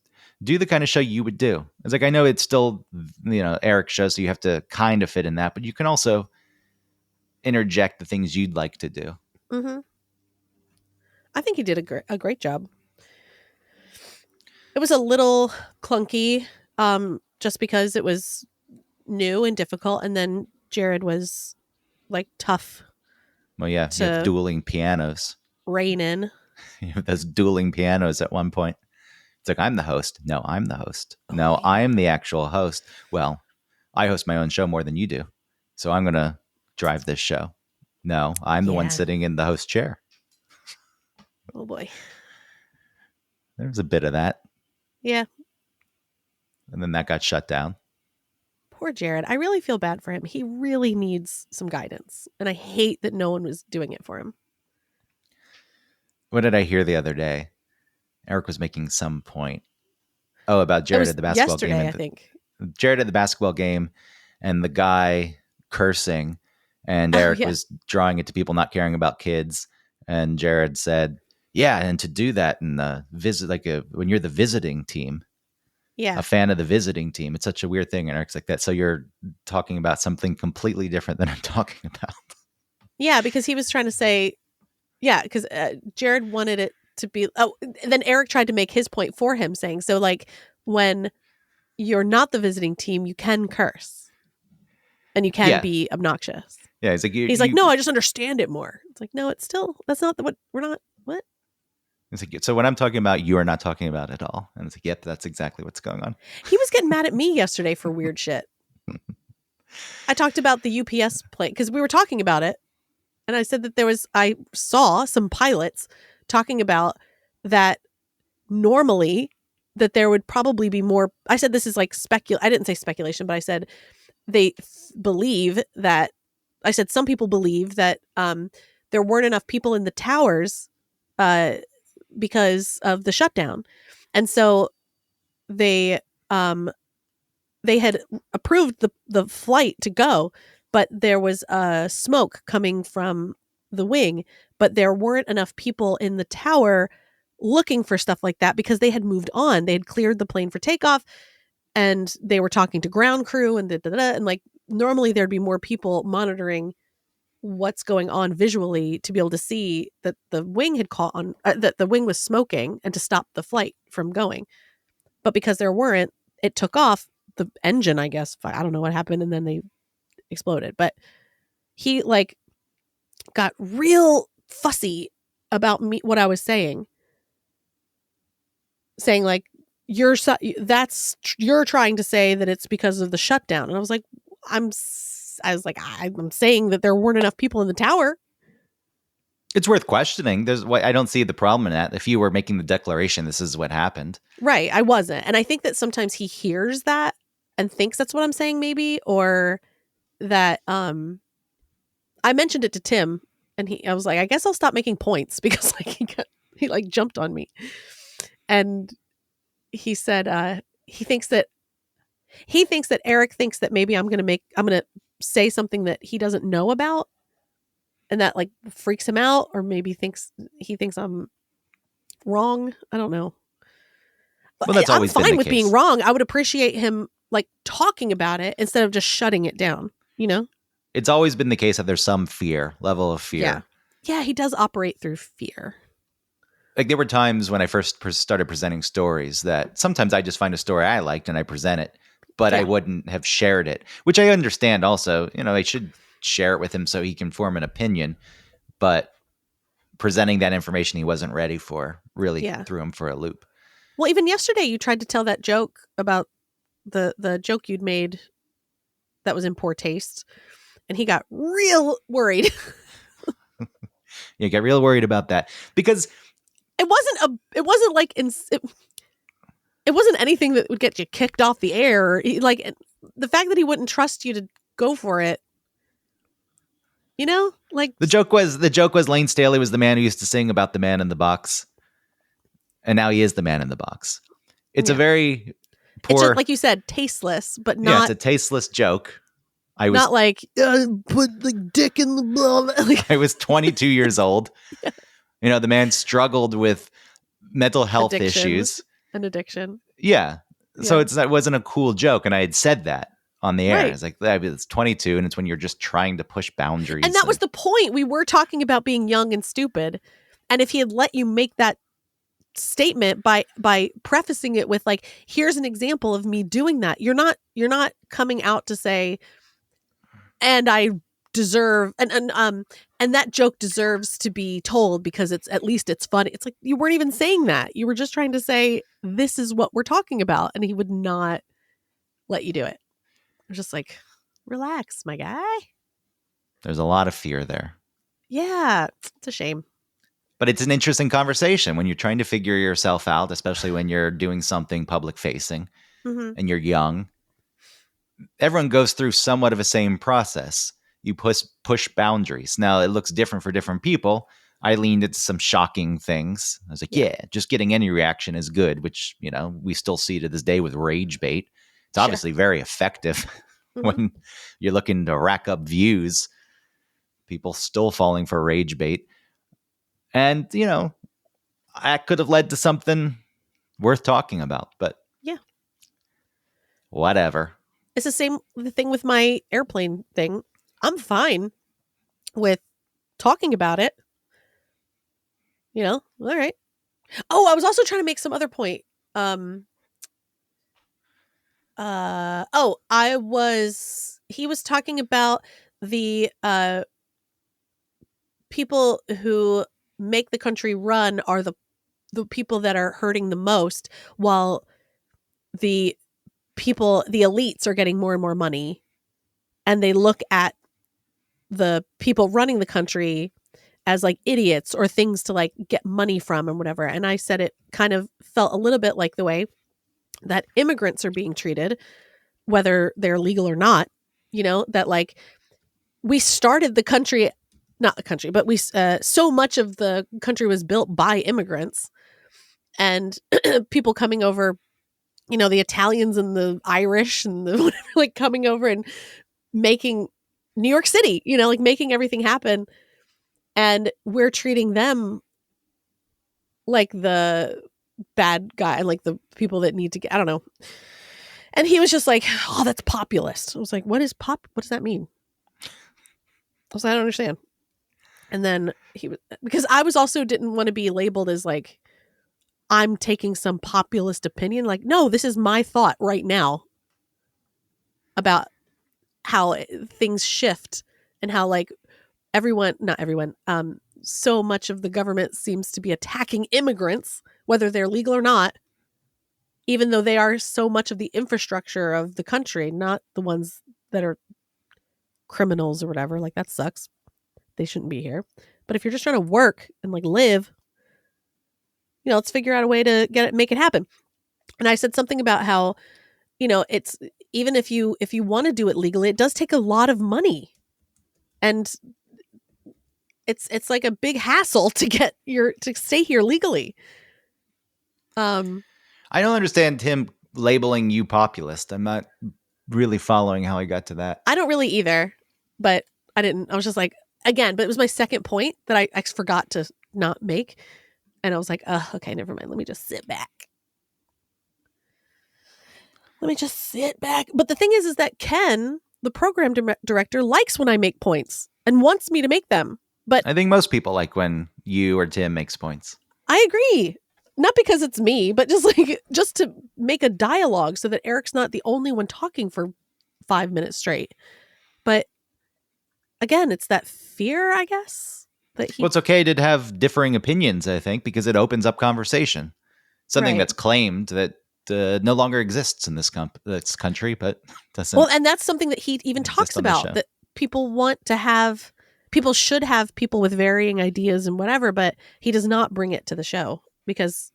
do the kind of show you would do. It's like, I know it's still, Eric's show, so you have to kind of fit in that, but you can also interject the things you'd like to do. Mm-hmm. I think he did a great job. It was a little clunky, just because it was new and difficult, and then Jared was like tough. Well, yeah, you have dueling pianos. Rein in. You have those dueling pianos at one point. It's like, I'm the host. No, I'm the host. Oh, no, yeah. I'm the actual host. Well, I host my own show more than you do, so I'm going to drive this show. No, I'm the one sitting in the host chair. Oh, boy. There's a bit of that. Yeah. And then that got shut down. Poor Jared. I really feel bad for him. He really needs some guidance. And I hate that no one was doing it for him. What did I hear the other day? Eric was making some point. Oh, about Jared at the basketball game. Yesterday, I think. Jared at the basketball game and the guy cursing. And Eric was drawing it to people not caring about kids. And Jared said, yeah, and to do that in the when you're the visiting team, a fan of the visiting team, it's such a weird thing. And Eric's like that. So you're talking about something completely different than I'm talking about. Yeah, because he was trying to say, because Jared wanted it to be. Oh, then Eric tried to make his point for him, saying, so like when you're not the visiting team, you can curse and you can be obnoxious. Yeah, he's like, no, I just understand it more. It's like, no, it's still, that's not what we're not. What? It's like, so when I'm talking about, you are not talking about at all. And it's like, yep, that's exactly what's going on. He was getting mad at me yesterday for weird shit. I talked about the UPS plane because we were talking about it. And I said that I saw some pilots talking about that normally that there would probably be more. I said this is like I didn't say speculation, but I said believe that. I said some people believe that there weren't enough people in the towers because of the shutdown, and so they had approved the flight to go, but there was smoke coming from the wing, but there weren't enough people in the tower looking for stuff like that because they had moved on. They had cleared the plane for takeoff, and they were talking to ground crew and and like normally there'd be more people monitoring what's going on visually to be able to see that the wing had caught on that the wing was smoking and to stop the flight from going. But because there weren't, it took off. The engine, I guess, I don't know what happened, and then they exploded. But he like got real fussy about me, what I was saying like you're trying to say that it's because of the shutdown, and I was like, I'm saying that there weren't enough people in the tower. It's worth questioning. I don't see the problem in that. If you were making the declaration, this is what happened. Right. I wasn't. And I think that sometimes he hears that and thinks that's what I'm saying, maybe, or that I mentioned it to Tim, and I was like, I guess I'll stop making points because like he like jumped on me. And he said he thinks that Eric thinks that maybe I'm going to say something that he doesn't know about, and that like freaks him out, or maybe he thinks I'm wrong. I don't know. Well, that's always I'm fine been the with case. being wrong. I would appreciate him like talking about it instead of just shutting it down, you know? It's always been the case that there's some level of fear. Yeah, he does operate through fear. Like there were times when I first started presenting stories that sometimes I just find a story I liked and I present it, but I wouldn't have shared it, which I understand also. You know, I should share it with him so he can form an opinion, but presenting that information he wasn't ready for really threw him for a loop. Well, even yesterday you tried to tell that joke about the joke you'd made that was in poor taste, and he got real worried. You get real worried about that because it wasn't anything that would get you kicked off the air. Like the fact that he wouldn't trust you to go for it. You know, like the joke was Lane Staley was the man who used to sing about the man in the box, and now he is the man in the box. It's a very poor, it's just, like you said, tasteless, but not. Yeah, it's a tasteless joke. Not like put the dick in the blah. I was 22 years old. Yeah. You know, the man struggled with mental health issues and addiction. Yeah. So it wasn't a cool joke, and I had said that on the air. Right. It's like, it's 22, and it's when you're just trying to push boundaries. And that was the point. We were talking about being young and stupid, and if he had let you make that statement by prefacing it with like, here's an example of me doing that, you're not coming out to say, and I deserve and that joke deserves to be told because it's funny. It's like you weren't even saying that. You were just trying to say this is what we're talking about, and he would not let you do it. I was just like, relax, my guy. There's a lot of fear there. Yeah, it's a shame. But it's an interesting conversation when you're trying to figure yourself out, especially when you're doing something public facing and you're young. Everyone goes through somewhat of a same process. You push boundaries. Now, it looks different for different people. I leaned into some shocking things. I was like, just getting any reaction is good, which, you know, we still see to this day with rage bait. It's obviously very effective when you're looking to rack up views. People still falling for rage bait. And, you know, that could have led to something worth talking about. But whatever. It's the thing with my airplane thing. I'm fine with talking about it. You know, all right. Oh, I was also trying to make some other point. He was talking about the people who make the country run are the people that are hurting the most, while the elites are getting more and more money, and they look at the people running the country as like idiots or things to like get money from and whatever. And I said it kind of felt a little bit like the way that immigrants are being treated, whether they're legal or not, that like we started the country, not the country, but we, so much of the country was built by immigrants and people coming over, the Italians and the Irish and the whatever, like coming over and making New York City, like making everything happen. And we're treating them like the bad guy, like the people that need to get, I don't know. And he was just like, oh, that's populist. I was like, what does that mean? I was like, I don't understand. And then because I was also didn't want to be labeled as like, I'm taking some populist opinion. Like, no, this is my thought right now about how things shift and how like not everyone, so much of the government seems to be attacking immigrants, whether they're legal or not, even though they are so much of the infrastructure of the country, not the ones that are criminals or whatever. Like, that sucks. They shouldn't be here. But if you're just trying to work and like live, let's figure out a way to make it happen. And I said something about how, it's even if you want to do it legally, it does take a lot of money. And it's like a big hassle to to stay here legally. I don't understand him labeling you populist. I'm not really following how he got to that. I don't really either, but I was just like, again, but it was my second point that I forgot to not make. And I was like, okay, never mind. Let me just sit back. But the thing is that Ken, the program director, likes when I make points and wants me to make them. But I think most people like when you or Tim makes points. I agree. Not because it's me, but just to make a dialogue so that Eric's not the only one talking for 5 minutes straight. But again, it's that fear, I guess. Well, it's okay to have differing opinions, I think, because it opens up conversation. Something that's claimed that no longer exists in this country, but doesn't. Well, and that's something that he even talks about, that people want to have. People should have people with varying ideas and whatever, but he does not bring it to the show because,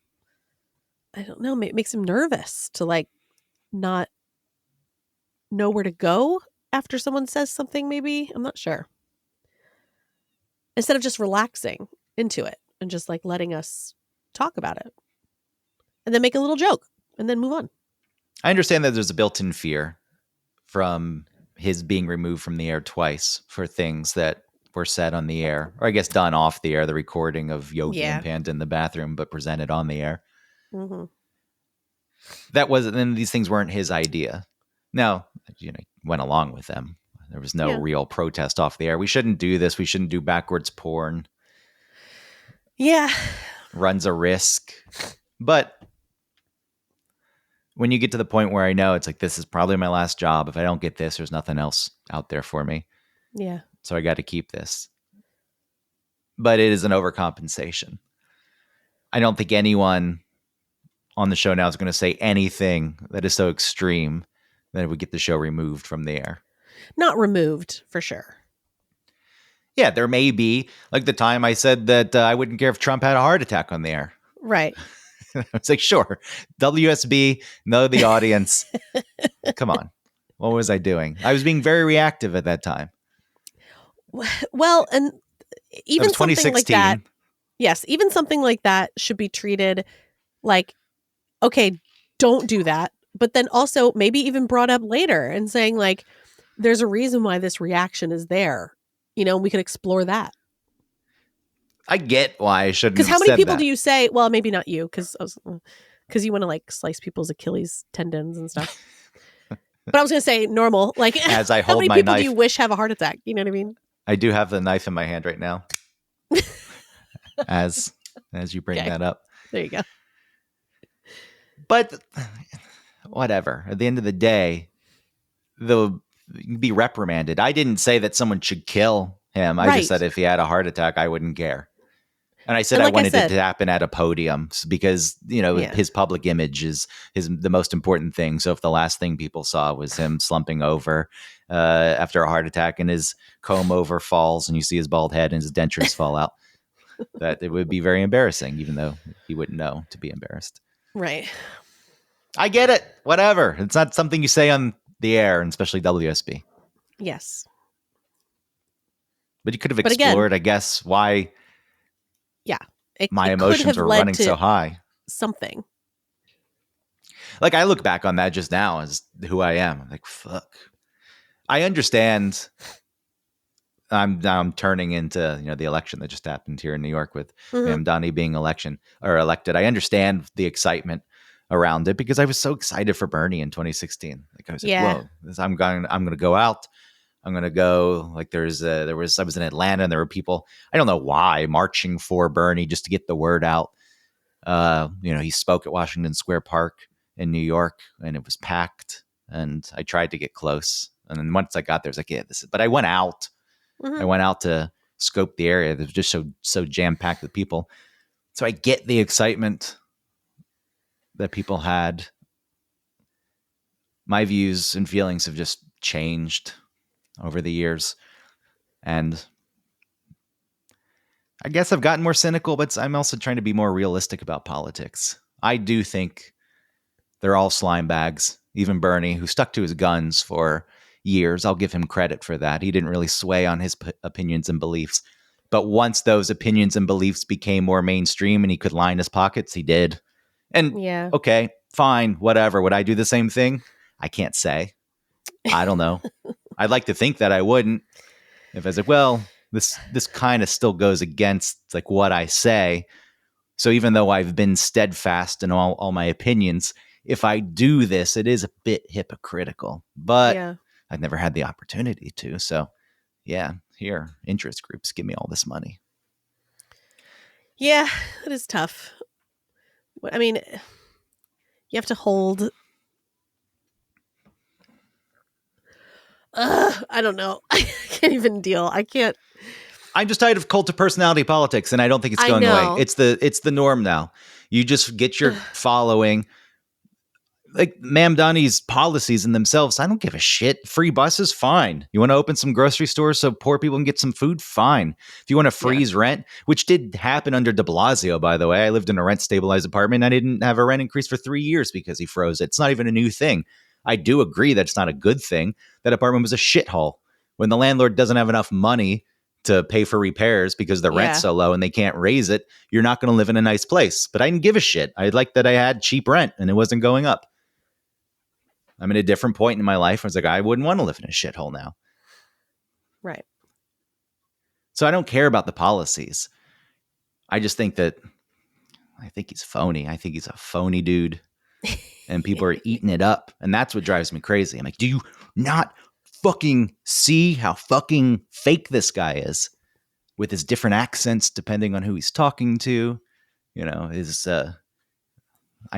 I don't know, it makes him nervous to like not know where to go after someone says something, maybe. I'm not sure. Instead of just relaxing into it and just like letting us talk about it and then make a little joke and then move on. I understand that there's a built-in fear from his being removed from the air twice for things that were said on the air, or I guess done off the air, the recording of Yogi and Panda in the bathroom, but presented on the air. Mm-hmm. Then these things weren't his idea. Now, went along with them. There was no real protest off the air. We shouldn't do this. We shouldn't do backwards porn. Yeah. Runs a risk. But when you get to the point where I know it's like, this is probably my last job. If I don't get this, there's nothing else out there for me. Yeah. So I got to keep this. But it is an overcompensation. I don't think anyone on the show now is going to say anything that is so extreme that it would get the show removed from the air. Not removed, for sure. Yeah, there may be, like the time I said that I wouldn't care if Trump had a heart attack on the air. Right. It's like, sure, WSB, know the audience. Come on. What was I doing? I was being very reactive at that time. Well, and even something like that. 2016. Yes, even something like that should be treated like, okay, don't do that. But then also maybe even brought up later and saying like, there's a reason why this reaction is there. We could explore that. I get why I shouldn't. Because how many people do you say? Well, maybe not you, because you want to like slice people's Achilles tendons and stuff. But I was going to say normal. Like, as I hold my knife. How many people do you wish have a heart attack? You know what I mean? I do have the knife in my hand right now. as as you bring that up. There you go. But whatever. At the end of the day, they'll be reprimanded. I didn't say that someone should kill him. I just said if he had a heart attack, I wouldn't care. And I said I wanted it to happen at a podium because, his public image is the most important thing. So if the last thing people saw was him slumping over after a heart attack and his comb over falls and you see his bald head and his dentures fall out, that it would be very embarrassing, even though he wouldn't know to be embarrassed. Right. I get it. Whatever. It's not something you say on the air, and especially WSB. Yes. But you could have explored, I guess, why... Yeah. My emotions were running so high. Something. Like, I look back on that just now as who I am. I'm like, fuck. I understand. I'm turning into, the election that just happened here in New York with Mamdani being elected. I understand the excitement around it because I was so excited for Bernie in 2016. Like, I was like, whoa, I'm going to go out. I'm going to go, like I was in Atlanta and there were people, I don't know why, marching for Bernie just to get the word out. He spoke at Washington Square Park in New York and it was packed and I tried to get close. And then once I got there, I was like, but I went out. I went out to scope the area. It was just so jam-packed with people. So I get the excitement that people had. My views and feelings have just changed over the years. And I guess I've gotten more cynical, but I'm also trying to be more realistic about politics. I do think they're all slime bags. Even Bernie, who stuck to his guns for years, I'll give him credit for that. He didn't really sway on his opinions and beliefs. But once those opinions and beliefs became more mainstream and he could line his pockets, he did. And okay, fine, whatever. Would I do the same thing? I can't say. I don't know. I'd like to think that I wouldn't. If I was like, well, this kind of still goes against like what I say. So even though I've been steadfast in all my opinions, if I do this, it is a bit hypocritical. But I've never had the opportunity to. So here, interest groups give me all this money. Yeah, it is tough. I mean, you have to hold... I don't know. I can't even deal. I can't. I'm just tired of cult of personality politics, and I don't think it's going away. It's the norm now. You just get your following. Like Mamdani's policies in themselves, I don't give a shit. Free buses, fine. You want to open some grocery stores so poor people can get some food, fine. If you want to freeze rent, which did happen under de Blasio, by the way. I lived in a rent-stabilized apartment. I didn't have a rent increase for 3 years because he froze it. It's not even a new thing. I do agree that it's not a good thing. That apartment was a shithole. When the landlord doesn't have enough money to pay for repairs because the rent's so low and they can't raise it, you're not going to live in a nice place. But I didn't give a shit. I liked that I had cheap rent and it wasn't going up. I'm at a different point in my life. I was like, I wouldn't want to live in a shithole now. Right. So I don't care about the policies. I just think he's phony. I think he's a phony dude. And people are eating it up. And that's what drives me crazy. I'm like, do you not fucking see how fucking fake this guy is with his different accents depending on who he's talking to? I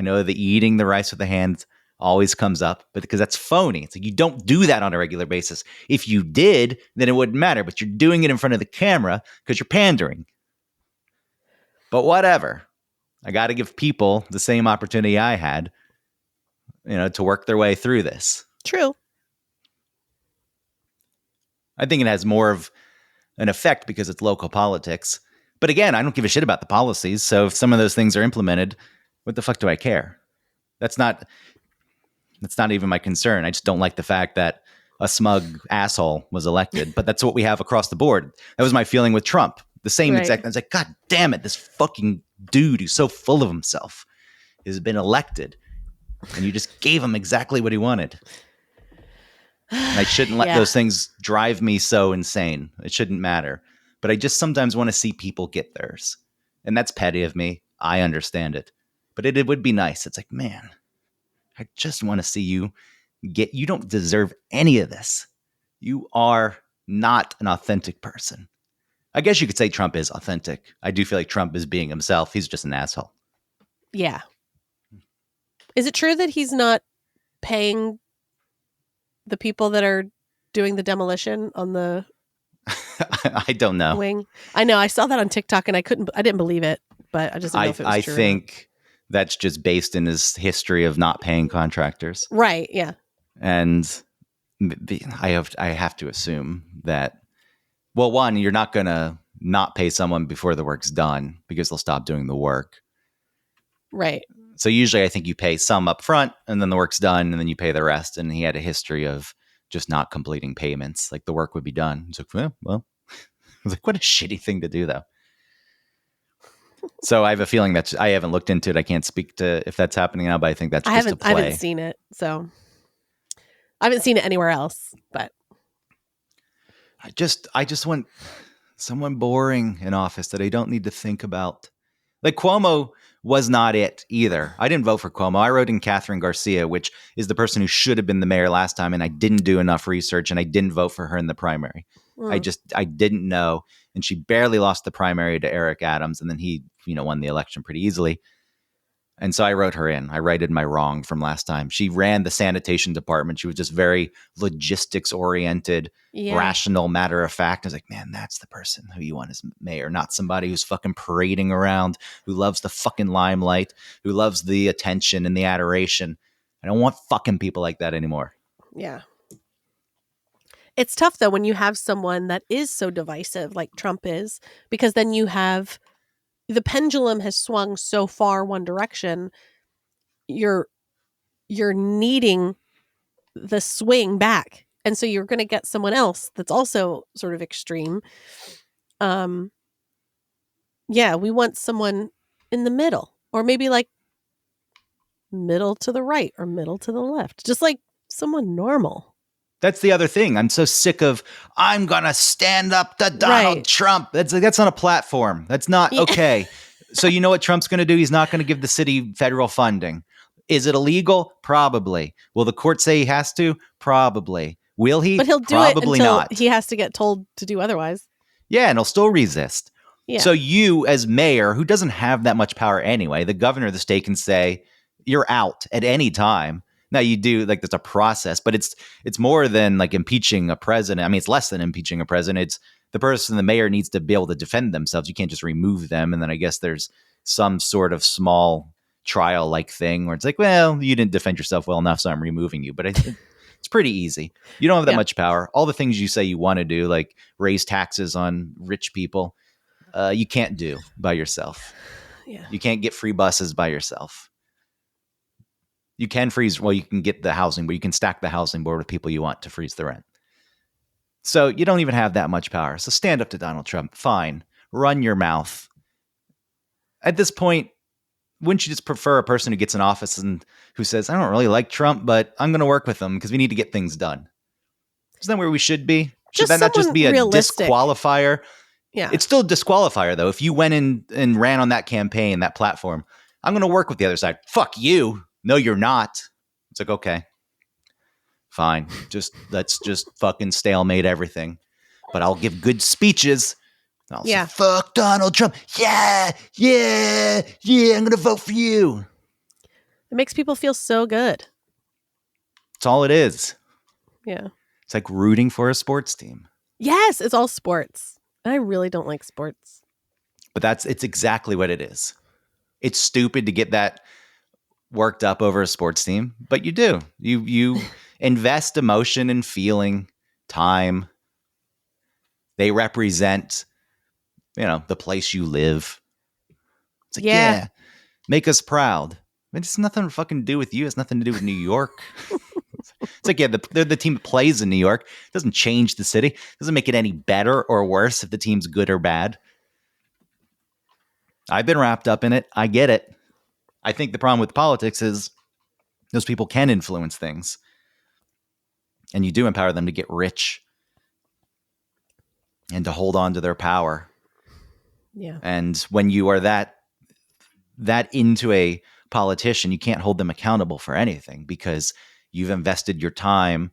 know the eating the rice with the hands always comes up, but because that's phony. It's like you don't do that on a regular basis. If you did, then it wouldn't matter, but you're doing it in front of the camera because you're pandering. But whatever. I got to give people the same opportunity I had, to work their way through this. True. I think it has more of an effect because it's local politics. But again, I don't give a shit about the policies. So if some of those things are implemented, what the fuck do I care? That's not even my concern. I just don't like the fact that a smug asshole was elected. But that's what we have across the board. That was my feeling with Trump. The same exact. I was like, God damn it, this fucking dude who's so full of himself has been elected. And you just gave him exactly what he wanted. And I shouldn't let those things drive me so insane. It shouldn't matter. But I just sometimes want to see people get theirs. And that's petty of me. I understand it. But it would be nice. It's like, man, I just want to see you you don't deserve any of this. You are not an authentic person. I guess you could say Trump is authentic. I do feel like Trump is being himself. He's just an asshole. Yeah. Is it true that he's not paying the people that are doing the demolition on the I don't know. wing? I know. I saw that on TikTok and I didn't believe it, but I just didn't know if it was true. I think that's just based in his history of not paying contractors. Right. Yeah. And I have to assume that, well, one, you're not going to not pay someone before the work's done because they'll stop doing the work. Right. So usually I think you pay some up front and then the work's done and then you pay the rest. And he had a history of just not completing payments. Like the work would be done. It's like, well, I was like, what a shitty thing to do though. So I have a feeling that I haven't looked into it. I can't speak to if that's happening now, but I think that's just a play. I haven't seen it. So I haven't seen it anywhere else, but I just want someone boring in office that I don't need to think about. Like Cuomo was not it either. I didn't vote for Cuomo. I wrote in Catherine Garcia, which is the person who should have been the mayor last time, and I didn't do enough research, and I didn't vote for her in the primary. I didn't know, and she barely lost the primary to Eric Adams, and then he, won the election pretty easily. And so I wrote her in. I righted my wrong from last time. She ran the sanitation department. She was just very logistics oriented, rational, matter of fact. I was like, man, that's the person who you want as mayor, not somebody who's fucking parading around, who loves the fucking limelight, who loves the attention and the adoration. I don't want fucking people like that anymore. Yeah. It's tough though when you have someone that is so divisive like Trump is, because then you have the pendulum has swung so far one direction. You're needing the swing back. And so you're going to get someone else that's also sort of extreme. Yeah, we want someone in the middle, or maybe like middle to the right or middle to the left, just like someone normal. That's the other thing. I'm so sick of, I'm going to stand up to Donald Trump. That's on a platform. That's not okay. So you know what Trump's going to do? He's not going to give the city federal funding. Is it illegal? Probably. Will the court say he has to? Probably. Will he? But he'll do Probably it until not. He has to get told to do otherwise. Yeah, and he'll still resist. Yeah. So you, as mayor, who doesn't have that much power anyway, the governor of the state can say, you're out at any time. Now you do, like, there's a process, but it's more than like impeaching a president. I mean, it's less than impeaching a president. It's the person, the mayor, needs to be able to defend themselves. You can't just remove them. And then I guess there's some sort of small trial like thing where it's like, well, you didn't defend yourself well enough, so I'm removing you. But it's pretty easy. You don't have that much power. All the things you say you want to do, like raise taxes on rich people, you can't do by yourself. Yeah. You can't get free buses by yourself. You can freeze, well, you can get the housing, but you can stack the housing board with people you want to freeze the rent. So you don't even have that much power. So stand up to Donald Trump. Fine. Run your mouth. At this point, wouldn't you just prefer a person who gets in office and who says, I don't really like Trump, but I'm going to work with him because we need to get things done? Isn't that where we should be? Should that not just be a disqualifier? Yeah. It's still a disqualifier, though. If you went in and ran on that campaign, that platform, I'm going to work with the other side. Fuck you. No, you're not. It's like, okay, fine. Let's just fucking stalemate everything. But I'll give good speeches. I'll say, fuck Donald Trump. Yeah. I'm going to vote for you. It makes people feel so good. That's all it is. Yeah. It's like rooting for a sports team. Yes, it's all sports. I really don't like sports. But it's exactly what it is. It's stupid to get that worked up over a sports team, but you do. You invest emotion and feeling, time. They represent, the place you live. It's like, yeah, make us proud. I mean, it's nothing to fucking do with you. It's nothing to do with New York. It's like, they're the team that plays in New York. It doesn't change the city. It doesn't make it any better or worse if the team's good or bad. I've been wrapped up in it. I get it. I think the problem with politics is those people can influence things. And you do empower them to get rich and to hold on to their power. Yeah. And when you are that into a politician, you can't hold them accountable for anything because you've invested your time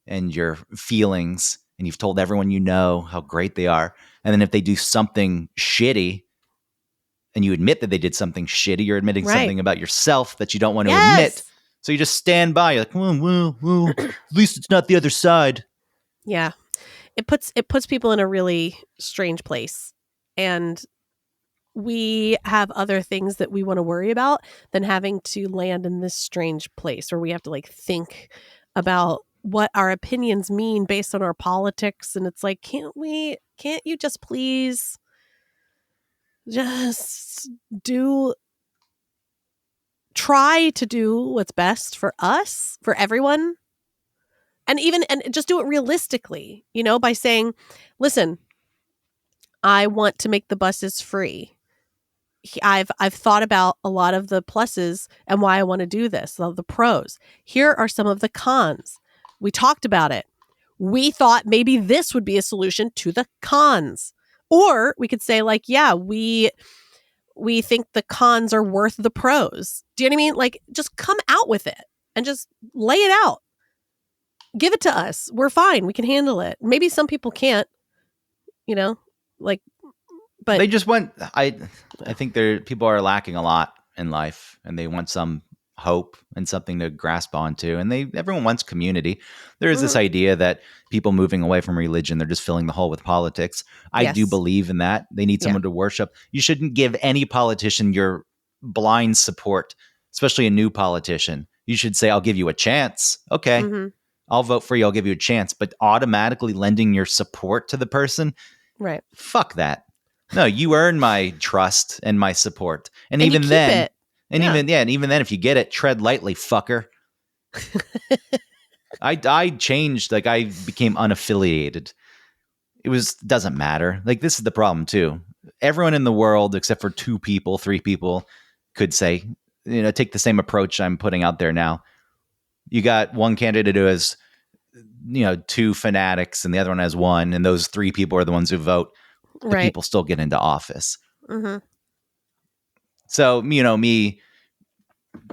and your feelings and you've told everyone you know how great they are. And then if they do something shitty and you admit that they did something shitty, you're admitting something about yourself that you don't want to admit. So you just stand by. You're like, well, at least it's not the other side. Yeah. It puts people in a really strange place. And we have other things that we want to worry about than having to land in this strange place where we have to like think about what our opinions mean based on our politics. And it's like, can't you just please just try to do what's best for us, for everyone? And just do it realistically, by saying, listen, I want to make the buses free. I've thought about a lot of the pluses and why I want to do this, the pros. Here are some of the cons. We talked about it. We thought maybe this would be a solution to the cons. Or we could say like, yeah, we think the cons are worth the pros. Do you know what I mean? Like, just come out with it and just lay it out. Give it to us. We're fine. We can handle it. Maybe some people can't, but they just want, I think people are lacking a lot in life, and they want some hope and something to grasp onto. And everyone wants community. There is this idea that people moving away from religion, they're just filling the hole with politics. I do believe in that. They need someone to worship. You shouldn't give any politician your blind support, especially a new politician. You should say, I'll give you a chance. Okay. Mm-hmm. I'll vote for you. I'll give you a chance. But automatically lending your support to the person, right? Fuck that. No, you earn my trust and my support. And even then, even then, if you get it, tread lightly, fucker. I changed. Like, I became unaffiliated. Doesn't matter. Like, this is the problem too. Everyone in the world, except for 2 people, 3 people, could say, take the same approach I'm putting out there now. You got one candidate who has, 2 fanatics, and the other one has 1, and those 3 people are the ones who vote. The people still get into office. Mm-hmm. So, me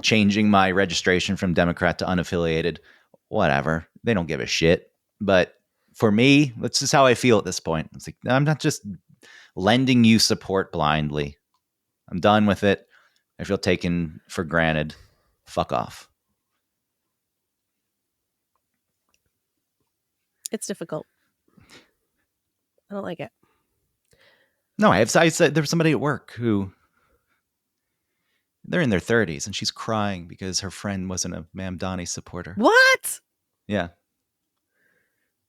changing my registration from Democrat to unaffiliated, whatever. They don't give a shit. But for me, that's just how I feel at this point. It's like, I'm not just lending you support blindly. I'm done with it. I feel taken for granted. Fuck off. It's difficult. I don't like it. No, I said there was somebody at work who, they're in their 30s, and she's crying because her friend wasn't a Mamdani supporter. What? Yeah.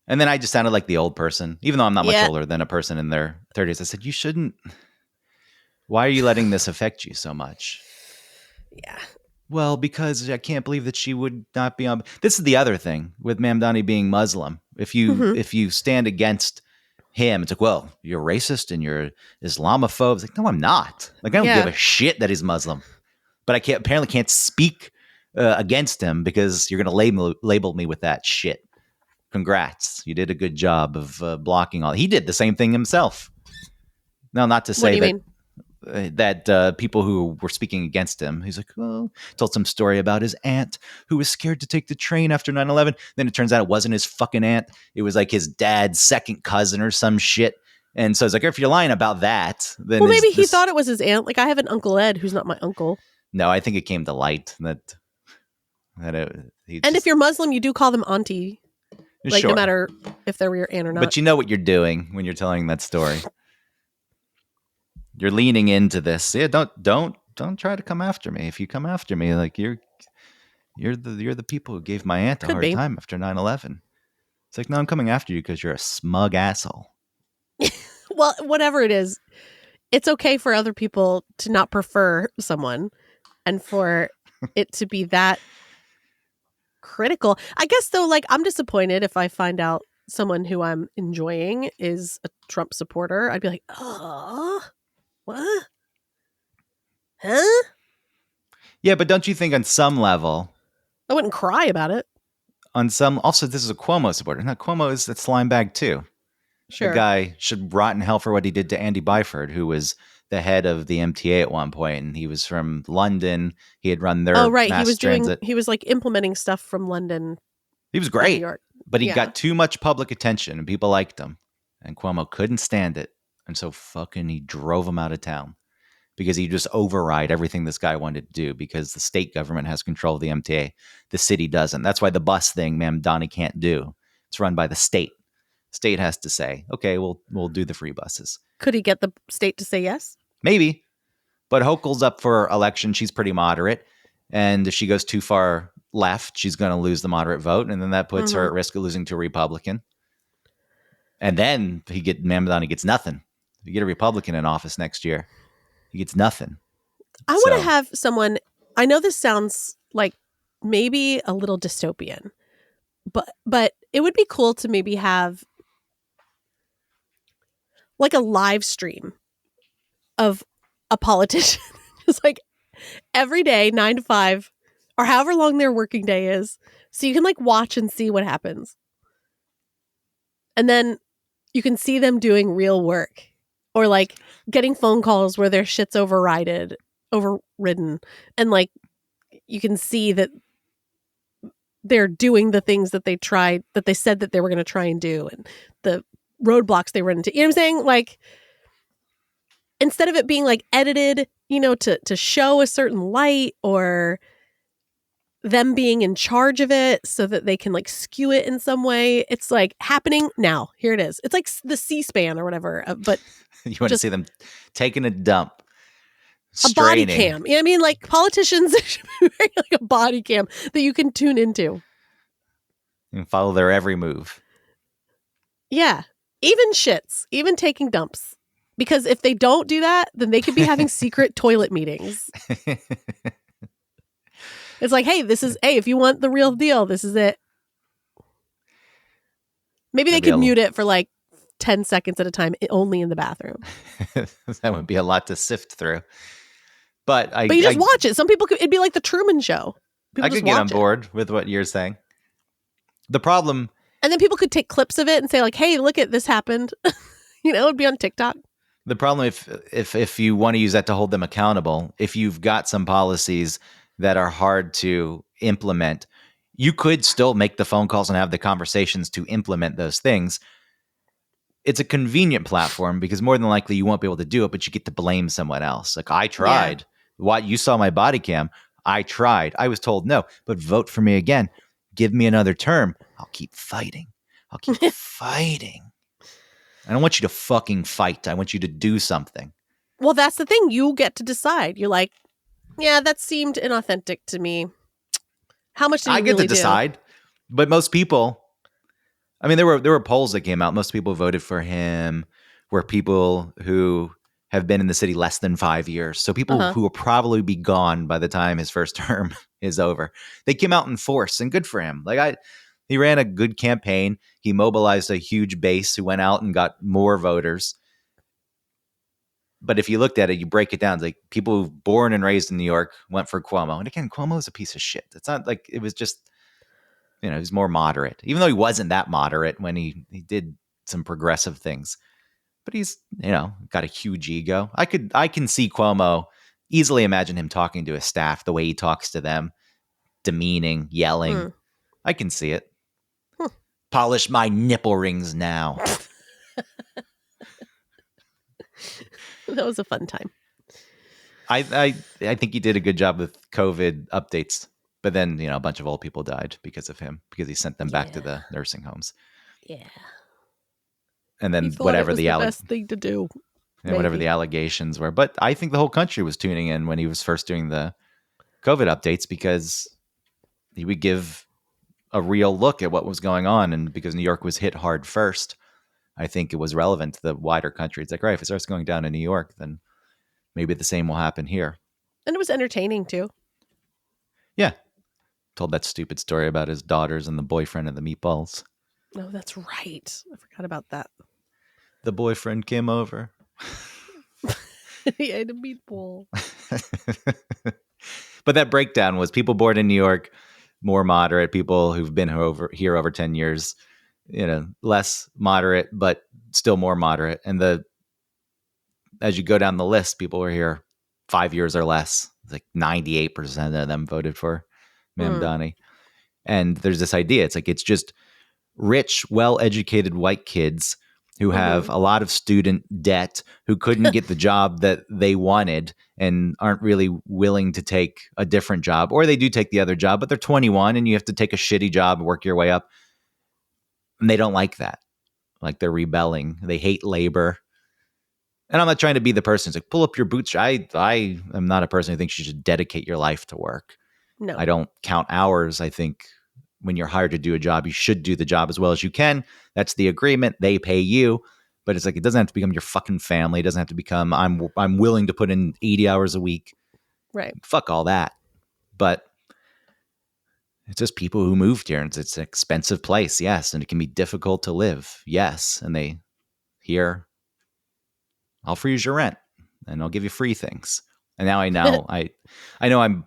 And then I just sounded like the old person, even though I'm not much older than a person in their 30s. I said, you shouldn't. Why are you letting this affect you so much? Yeah. Well, because I can't believe that she would not be on. This is the other thing with Mamdani being Muslim. If you stand against him, it's like, well, you're racist and you're Islamophobe. It's like, no, I'm not. Like, I don't give a shit that he's Muslim, but I apparently can't speak against him because you're going to label me with that shit. Congrats. You did a good job of blocking all. He did the same thing himself. Now, not to say that people who were speaking against him, he's like, oh, told some story about his aunt who was scared to take the train after 9/11. Then it turns out it wasn't his fucking aunt. It was like his dad's second cousin or some shit. And so it's like, if you're lying about that, then maybe he thought it was his aunt. Like, I have an Uncle Ed who's not my uncle. No, I think it came to light that if you're Muslim, you do call them auntie. Like, no matter if they were your aunt or not. But you know what you're doing when you're telling that story. You're leaning into this. Yeah, don't try to come after me. If you come after me, like, you're the people who gave my aunt a hard time after 9/11. It's like, no, I'm coming after you because you're a smug asshole. Well, whatever it is, it's okay for other people to not prefer someone, and for it to be that critical. I guess, though, like, I'm disappointed if I find out someone who I'm enjoying is a Trump supporter. I'd be like, oh. What? Huh? Yeah, but don't you think on some level, I wouldn't cry about it. Also, this is a Cuomo supporter. Now, Cuomo is a slime bag too. Sure. The guy should rot in hell for what he did to Andy Byford, who was the head of the MTA at one point, and he was from London. He had run their mass transit. He was like implementing stuff from London. He was great. New York. But he got too much public attention and people liked him. And Cuomo couldn't stand it. And so fucking he drove him out of town because he just override everything this guy wanted to do because the state government has control of the MTA. The city doesn't. That's why the bus thing, Mamdani can't do. It's run by the state. State has to say, okay, we'll do the free buses. Could he get the state to say yes? Maybe. But Hochul's up for election. She's pretty moderate. And if she goes too far left, she's going to lose the moderate vote. And then that puts her at risk of losing to a Republican. And then Mamdani gets nothing. If you get a Republican in office next year, he gets nothing. I want to have someone, I know this sounds like maybe a little dystopian, but it would be cool to maybe have like a live stream of a politician. Just like every day, 9 to 5, or however long their working day is. So you can like watch and see what happens. And then you can see them doing real work or like getting phone calls where their shit's overridden. And like you can see that they're doing the things that they said that they were going to try and do and the roadblocks they run into. You know what I'm saying? Like, instead of it being like edited, to show a certain light or them being in charge of it so that they can like skew it in some way. It's like happening now. Here it is. It's like the C-SPAN or whatever. But you want to see them taking a dump, straining. A body cam. You know what I mean? Like politicians should be wearing like a body cam that you can tune into. And follow their every move. Yeah. Even shits. Even taking dumps. Because if they don't do that, then they could be having secret toilet meetings. It's like, hey, if you want the real deal, this is it. Maybe they could mute it for like 10 seconds at a time, only in the bathroom. That would be a lot to sift through. But you just watch it. Some people it'd be like the Truman Show. I could get on board with what you're saying. The problem. And then people could take clips of it and say like, hey, look at this happened. It'd be on TikTok. The problem, if you want to use that to hold them accountable, if you've got some policies that are hard to implement, you could still make the phone calls and have the conversations to implement those things. It's a convenient platform because more than likely you won't be able to do it, but you get to blame someone else. Like, I tried. Yeah. What, you saw my body cam. I tried. I was told no, but vote for me again. Give me another term. I'll keep fighting. I'll keep fighting. I don't want you to fucking fight. I want you to do something. Well, that's the thing. You get to decide. You're like, yeah, that seemed inauthentic to me. How much did you really do? I get to decide. But most people, I mean, there were polls that came out. Most people voted for him were people who have been in the city less than 5 years. So people who will probably be gone by the time his first term is over. They came out in force, and good for him. He ran a good campaign. He mobilized a huge base who went out and got more voters. But if you looked at it, you break it down. It's like people born and raised in New York went for Cuomo. And again, Cuomo is a piece of shit. It's not like it was just, he was more moderate. Even though he wasn't that moderate when he did some progressive things. But he's, got a huge ego. I can see Cuomo, easily imagine him talking to his staff the way he talks to them, demeaning, yelling. I can see it. Polish my nipple rings now. That was a fun time. I think he did a good job with COVID updates, but then a bunch of old people died because of him, because he sent them back to the nursing homes. Yeah. And then whatever the best thing to do, and whatever the allegations were, but I think the whole country was tuning in when he was first doing the COVID updates because he would give a real look at what was going on, and because New York was hit hard first. I think it was relevant to the wider country. It's like, right, if it starts going down in New York, then maybe the same will happen here. And it was entertaining too. Yeah. Told that stupid story about his daughters and the boyfriend and the meatballs. Oh, that's right. I forgot about that. The boyfriend came over. He ate a meatball. But that breakdown was people born in New York, more moderate, people who've been here over 10 years, less moderate, but still more moderate. And as you go down the list, people were here 5 years or less. It's like 98% of them voted for Mamdani. And there's this idea. It's like, it's just rich, well-educated white kids who have a lot of student debt, who couldn't get the job that they wanted and aren't really willing to take a different job, or they do take the other job, but they're 21 and you have to take a shitty job and work your way up. And they don't like that. Like, they're rebelling. They hate labor. And I'm not trying to be the person who's like, pull up your boots. I am not a person who thinks you should dedicate your life to work. No. I don't count hours. I think when you're hired to do a job, you should do the job as well as you can. That's the agreement. They pay you. But it's like, it doesn't have to become your fucking family. It doesn't have to become, I'm willing to put in 80 hours a week. Right. Fuck all that. But it's just people who moved here, and it's an expensive place. Yes. And it can be difficult to live. Yes. And they here, I'll freeze your rent and I'll give you free things. And now I know, I know I'm,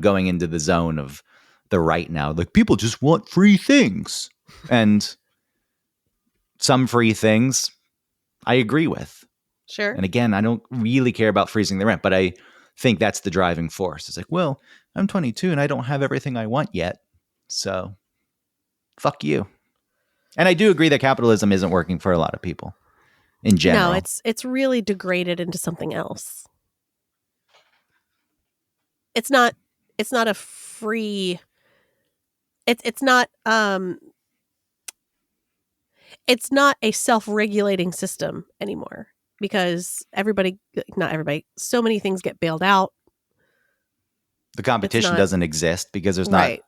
going into the zone of the right now. Like, people just want free things. And some free things I agree with. Sure. And again, I don't really care about freezing the rent, but I think that's the driving force. It's like, well, I'm 22 and I don't have everything I want yet. So fuck you. And I do agree that capitalism isn't working for a lot of people in general. No, it's really degraded into something else. It's not a free, it's not a self-regulating system anymore, because not everybody, so many things get bailed out. The competition doesn't exist because there's not,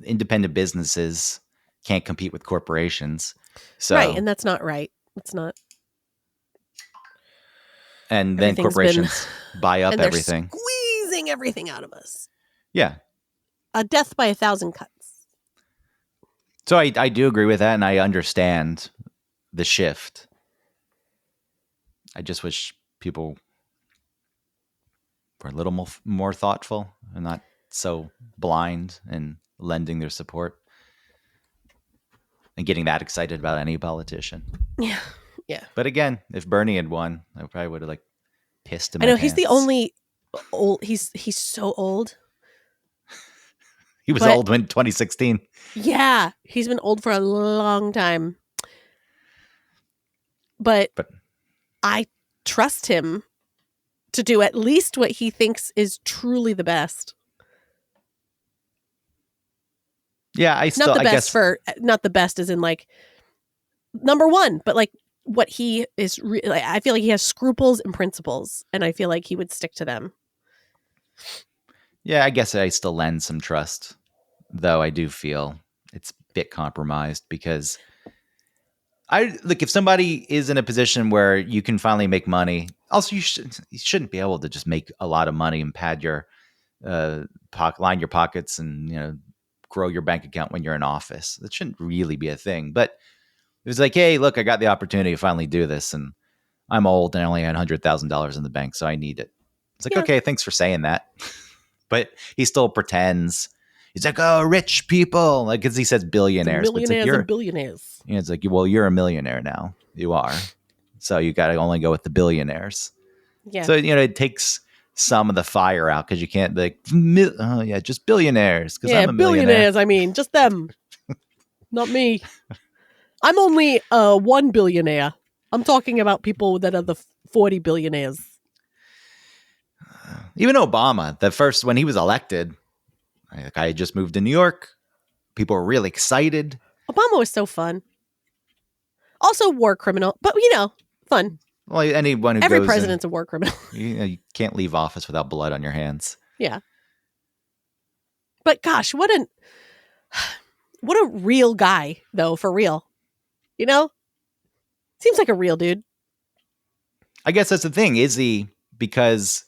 independent businesses can't compete with corporations. So, right. And that's not right. It's not. And then corporations buy up everything. Squeezing everything out of us. Yeah. A death by 1,000 cuts. So I do agree with that, and I understand the shift. I just wish people were a little more thoughtful and not so blind and lending their support and getting that excited about any politician. Yeah. Yeah. But again, if Bernie had won, I probably would have pissed him. I know he's the only old. He's so old. He was old in 2016. Yeah, he's been old for a long time. But I trust him to do at least what he thinks is truly the best. Yeah, not the best as in like number one, but like what he is. I feel like he has scruples and principles, and I feel like he would stick to them. Yeah, I guess I still lend some trust, though I do feel it's a bit compromised because if somebody is in a position where you can finally make money, also you shouldn't be able to just make a lot of money and pad your line your pockets and grow your bank account when you're in office. That shouldn't really be a thing. But it was like, hey, look, I got the opportunity to finally do this, and I'm old and I only had $100,000 in the bank, so I need it. It's like, okay, thanks for saying that. But he still pretends. He's like, oh, rich people. Like, because he says billionaires. Millionaires and billionaires. It's like, well, you're a millionaire now. You are. So you got to only go with the billionaires. Yeah. So, it takes some of the fire out because you can't be like, just billionaires. Yeah, I'm a billionaires. I mean, just them. Not me. I'm only 1 billionaire. I'm talking about people that are the 40 billionaires. Even Obama, when he was elected, I just moved to New York. People were really excited. Obama was so fun. Also war criminal, but fun. Well, anyone who every president's a war criminal. You can't leave office without blood on your hands. Yeah. But gosh, what a real guy, though, for real. Seems like a real dude. I guess that's the thing. Is he? Because,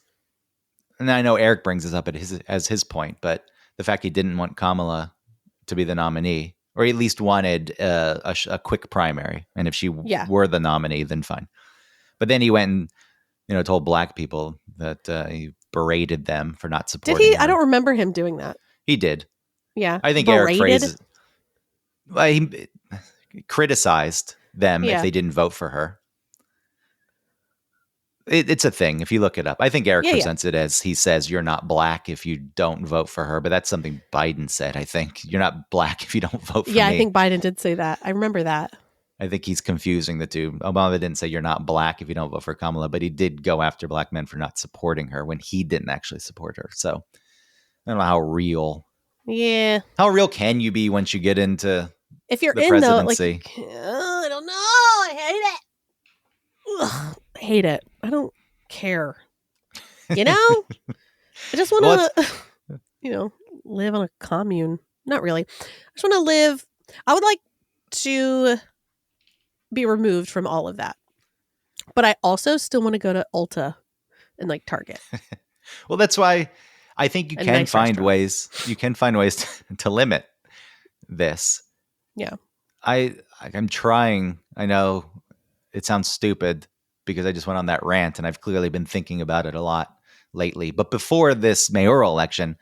and I know Eric brings this up as his point, but the fact he didn't want Kamala to be the nominee, or at least wanted a quick primary, and if she were the nominee, then fine. But then he went and told black people that he berated them for not supporting. Did he? her. I don't remember him doing that. He did. Yeah, I think Eric phrases. He criticized them if they didn't vote for her. It's a thing. If you look it up, I think Eric presents it as he says, you're not black if you don't vote for her. But that's something Biden said, I think. You're not black if you don't vote for me. Yeah, I think Biden did say that. I remember that. I think he's confusing the two. Obama didn't say you're not black if you don't vote for Kamala, but he did go after black men for not supporting her when he didn't actually support her. So I don't know how real. Yeah. How real can you be once you get into if you're the in presidency? I don't know. I hate it. Ugh, I hate it. I don't care. You know? I just want to, live on a commune. Not really. I just want to live. I would like to be removed from all of that. But I also still want to go to Ulta and like Target. Well, that's why I think you can find ways. You can find ways to limit this. Yeah. I'm trying. I know it sounds stupid because I just went on that rant and I've clearly been thinking about it a lot lately. But before this mayoral election,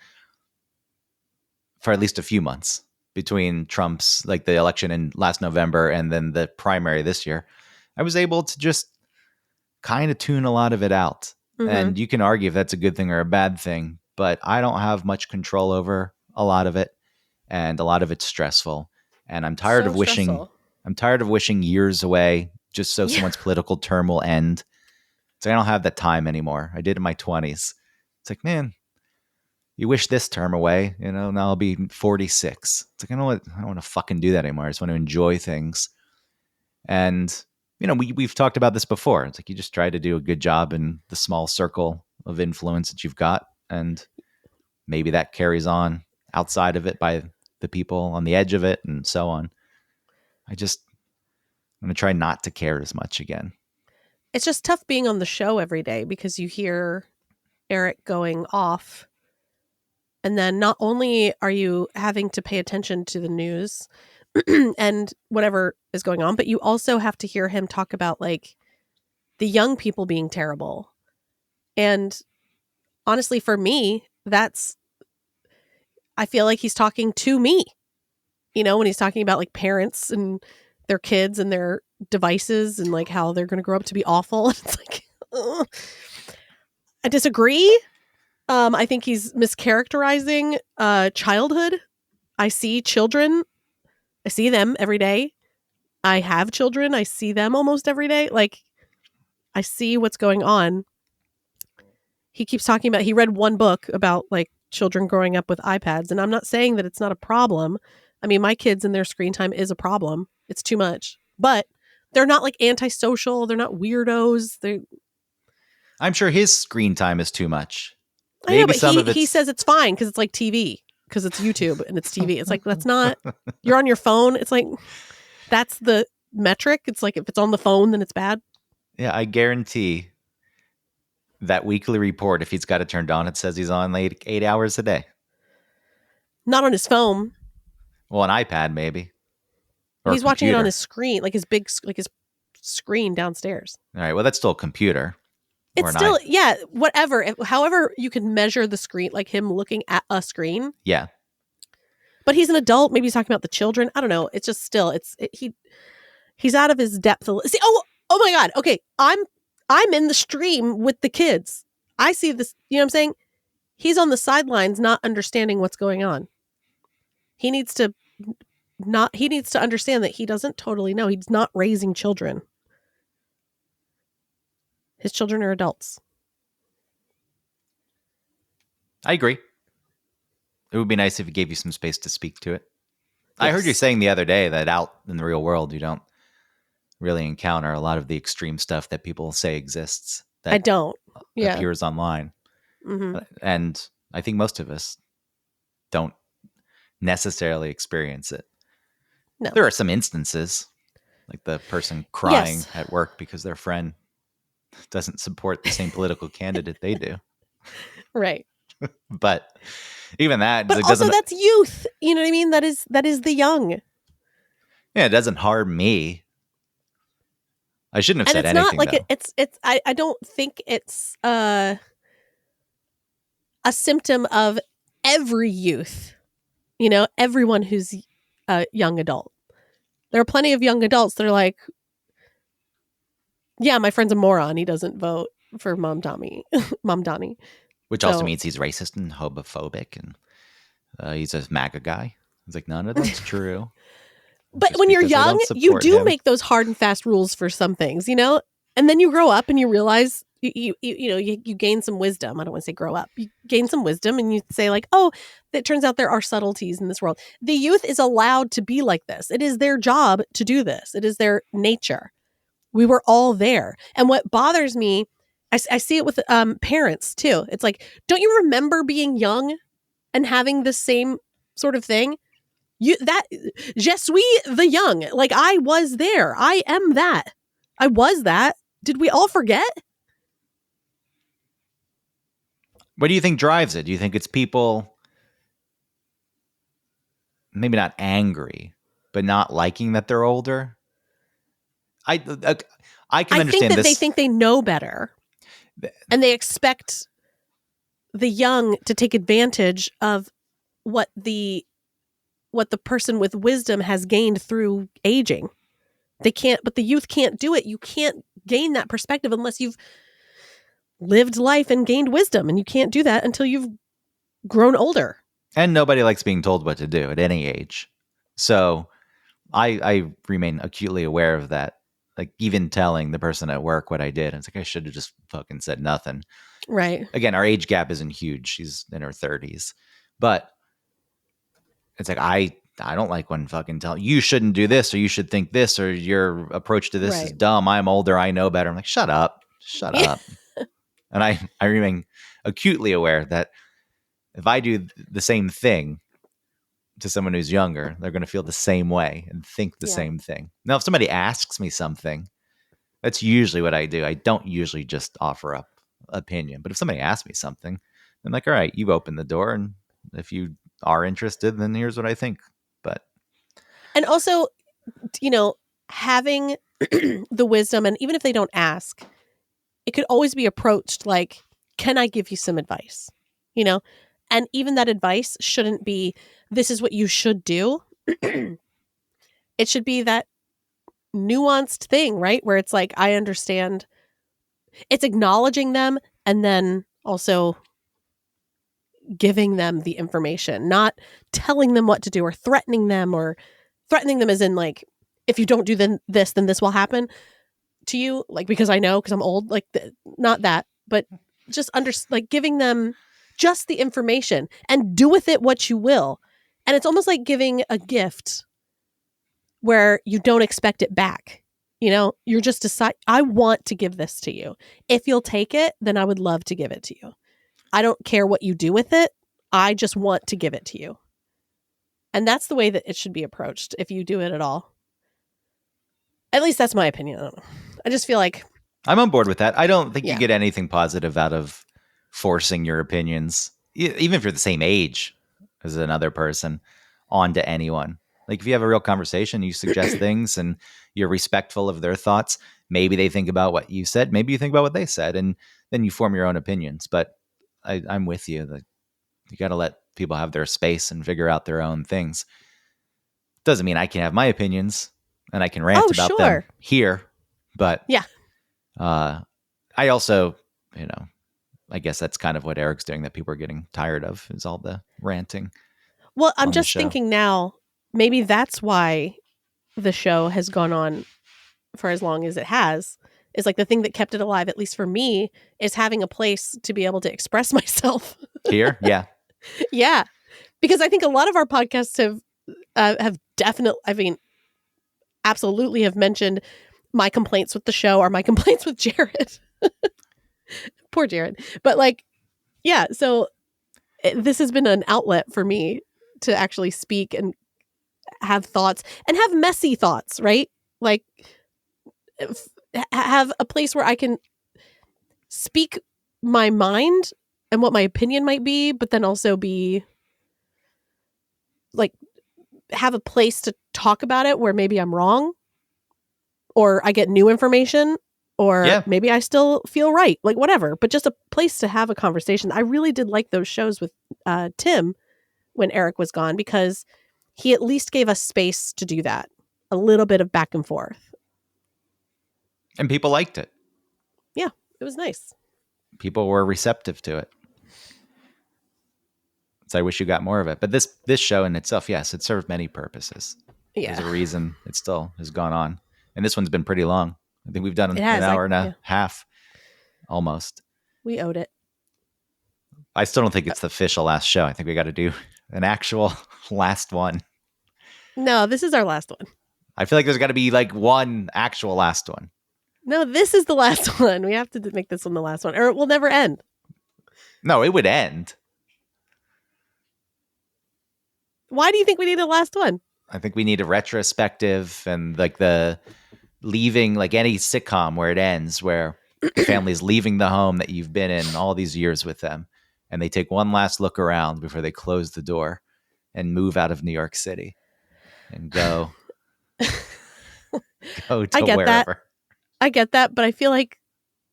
for at least a few months between Trump's, like the election in last November and then the primary this year, I was able to just kind of tune a lot of it out. Mm-hmm. And you can argue if that's a good thing or a bad thing, but I don't have much control over a lot of it. And a lot of it's stressful. And I'm tired of wishing years away just so someone's political term will end. So I don't have that time anymore. I did in my 20s. It's like, man, you wish this term away, now I'll be 46. It's like, I don't want to fucking do that anymore. I just want to enjoy things. And, we've talked about this before. It's like you just try to do a good job in the small circle of influence that you've got. And maybe that carries on outside of it by the people on the edge of it and so on. I'm going to try not to care as much again. It's just tough being on the show every day because you hear Eric going off. And then not only are you having to pay attention to the news and whatever is going on, but you also have to hear him talk about like the young people being terrible. And honestly, for me, I feel like he's talking to me, when he's talking about like parents and their kids and their devices and like how they're going to grow up to be awful. It's like, I disagree. I think he's mischaracterizing childhood. I see children. I see them every day. I have children. I see them almost every day. Like, I see what's going on. He keeps talking about, he read one book about like children growing up with iPads. And I'm not saying that it's not a problem. I mean, my kids and their screen time is a problem. It's too much. But they're not like antisocial. They're not weirdos. I'm sure his screen time is too much. I know, but he says it's fine because it's like TV, because it's YouTube and it's TV. It's like, that's not, you're on your phone. It's like, that's the metric. It's like, if it's on the phone, then it's bad. Yeah, I guarantee that weekly report, if he's got it turned on, it says he's on like 8 hours a day. Not on his phone. Well, an iPad maybe. Or he's watching it on his screen, like his screen downstairs. All right, well, that's still a computer. It's still, yeah, whatever. However you can measure the screen, like him looking at a screen. Yeah. But he's an adult. Maybe he's talking about the children. I don't know. It's just still, he's out of his depth. See, oh my God. Okay. I'm in the stream with the kids. I see this, you know what I'm saying? He's on the sidelines, not understanding what's going on. He needs to understand that he doesn't totally know. He's not raising children. His children are adults. I agree. It would be nice if he gave you some space to speak to it. Yes. I heard you saying the other day that out in the real world, you don't really encounter a lot of the extreme stuff that people say exists. That I don't. Yeah. Appears online. Mm-hmm. And I think most of us don't necessarily experience it. No. There are some instances, like the person crying at work because their friend doesn't support the same political candidate they do. Right. But even that, but also that's youth. You know what I mean? That is the young. Yeah, it doesn't harm me. I shouldn't have said anything. It's not like it's. I don't think it's a symptom of every youth. Everyone who's a young adult. There are plenty of young adults that are like, yeah, my friend's a moron. He doesn't vote. for Mom Donnie. Which also means he's racist and homophobic, and he's a MAGA guy. It's like, none of that's true. But when you're young, you do make those hard and fast rules for some things, you know? And then you grow up and you realize you gain some wisdom. I don't want to say grow up. You gain some wisdom and you say like, oh, it turns out there are subtleties in this world. The youth is allowed to be like this. It is their job to do this. It is their nature. We were all there. And what bothers me, I see it with parents too. It's like, don't you remember being young and having the same sort of thing? Je suis the young. Like, I was there. I am that. I was that. Did we all forget? What do you think drives it? Do you think it's people maybe not angry, but not liking that they're older? I can understand think that this. They think they know better, and they expect the young to take advantage of what the person with wisdom has gained through aging. They can't, but the youth can't do it. You can't gain that perspective unless you've lived life and gained wisdom, and you can't do that until you've grown older. And nobody likes being told what to do at any age. So I remain acutely aware of that. Like, even telling the person at work what I did, it's like, I should have just fucking said nothing. Right. Again, our age gap isn't huge. She's in her 30s. But it's like, I don't like when fucking tell you shouldn't do this, or you should think this, or your approach to this is dumb. I'm older. I know better. I'm like, shut up. And I remain acutely aware that if I do the same thing to someone who's younger, they're going to feel the same way and think the same thing. Now, if somebody asks me something, that's usually what I do. I don't usually just offer up opinion. But if somebody asks me something, I'm like, all right, you've opened the door. And if you are interested, then here's what I think. And also, having the wisdom, and even if they don't ask, it could always be approached like, can I give you some advice? And even that advice shouldn't be, this is what you should do. It should be that nuanced thing, right? Where it's like, I understand. It's acknowledging them and then also giving them the information, not telling them what to do or threatening them as in like, if you don't do this, then this will happen to you. Like, because I'm old, like not that, but just giving them just the information and do with it what you will. And it's almost like giving a gift where you don't expect it back. You're just decide, I want to give this to you. If you'll take it, then I would love to give it to you. I don't care what you do with it. I just want to give it to you. And that's the way that it should be approached if you do it at all. At least that's my opinion. I don't know. I just feel like I'm on board with that. I don't think you get anything positive out of forcing your opinions, even if you're the same age as another person, onto anyone. Like, if you have a real conversation, you suggest things and you're respectful of their thoughts. Maybe they think about what you said. Maybe you think about what they said, and then you form your own opinions. But I'm with you. That you got to let people have their space and figure out their own things. Doesn't mean I can have my opinions and I can rant about them here. But I also, I guess that's kind of what Eric's doing that people are getting tired of, is all the ranting. Well, I'm just thinking now, maybe that's why the show has gone on for as long as it has. Is like the thing that kept it alive, at least for me, is having a place to be able to express myself. Here? Yeah. Yeah. Because I think a lot of our podcasts have definitely, absolutely have mentioned my complaints with the show or my complaints with Jared. Poor Jared. But so this has been an outlet for me to actually speak and have thoughts and have messy thoughts, right? Like, have a place where I can speak my mind and what my opinion might be, but then also be like, have a place to talk about it where maybe I'm wrong or I get new information or maybe I still feel right, like whatever, but just a place to have a conversation. I really did like those shows with Tim when Eric was gone, because he at least gave us space to do that. A little bit of back and forth. And people liked it. Yeah, it was nice. people were receptive to it. So I wish you got more of it. But this show in itself, yes, it served many purposes. Yeah. There's a reason it still has gone on. And this one's been pretty long. I think we've done an hour and a half almost. We owed it. I still don't think it's the official last show. I think we got to do an actual last one. No, this is our last one. I feel like there's got to be like one actual last one. No, this is the last one. We have to make this one the last one, or it will never end. No, it would end. Why do you think we need a last one? I think we need a retrospective and like the leaving, like any sitcom where it ends, where the family's leaving the home that you've been in all these years with them. And they take one last look around before they close the door and move out of New York City and go to wherever. I get that, but I feel like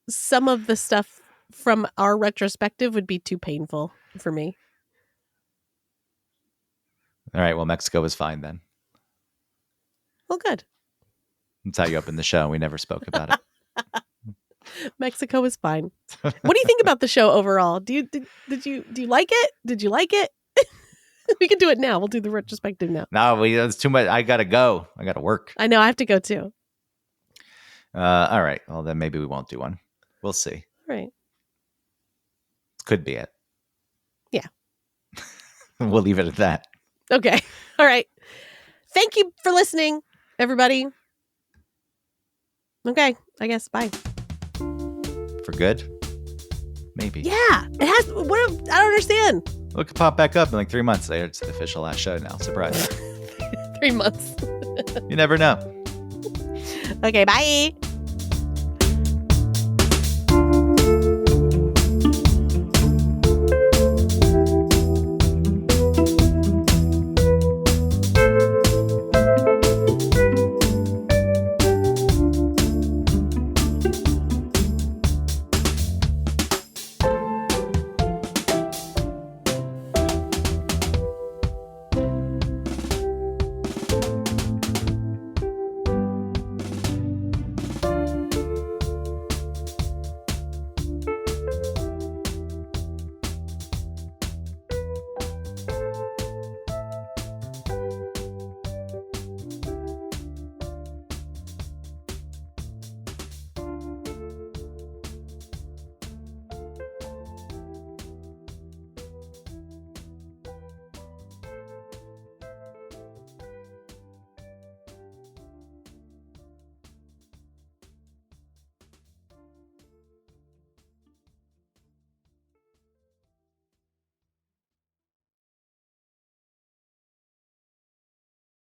some of the stuff from our retrospective would be too painful for me. All right, well, Mexico was fine then. Well, good. That's how you opened the show. We never spoke about it. Mexico was fine. What do you think about the show overall? Do you like it? Did you like it? We can do it now. We'll do the retrospective now. No, it's too much. I gotta go. I gotta work. I know. I have to go too. All right. Well, then maybe we won't do one. We'll see. Right. Could be it. Yeah. We'll leave it at that. Okay. All right. Thank you for listening, everybody. Okay. I guess. Bye. For good? Maybe. Yeah. It has. What? I don't understand. Look, pop back up in like 3 months later. It's the official last show now. Surprise. 3 months. You never know. Okay. Bye.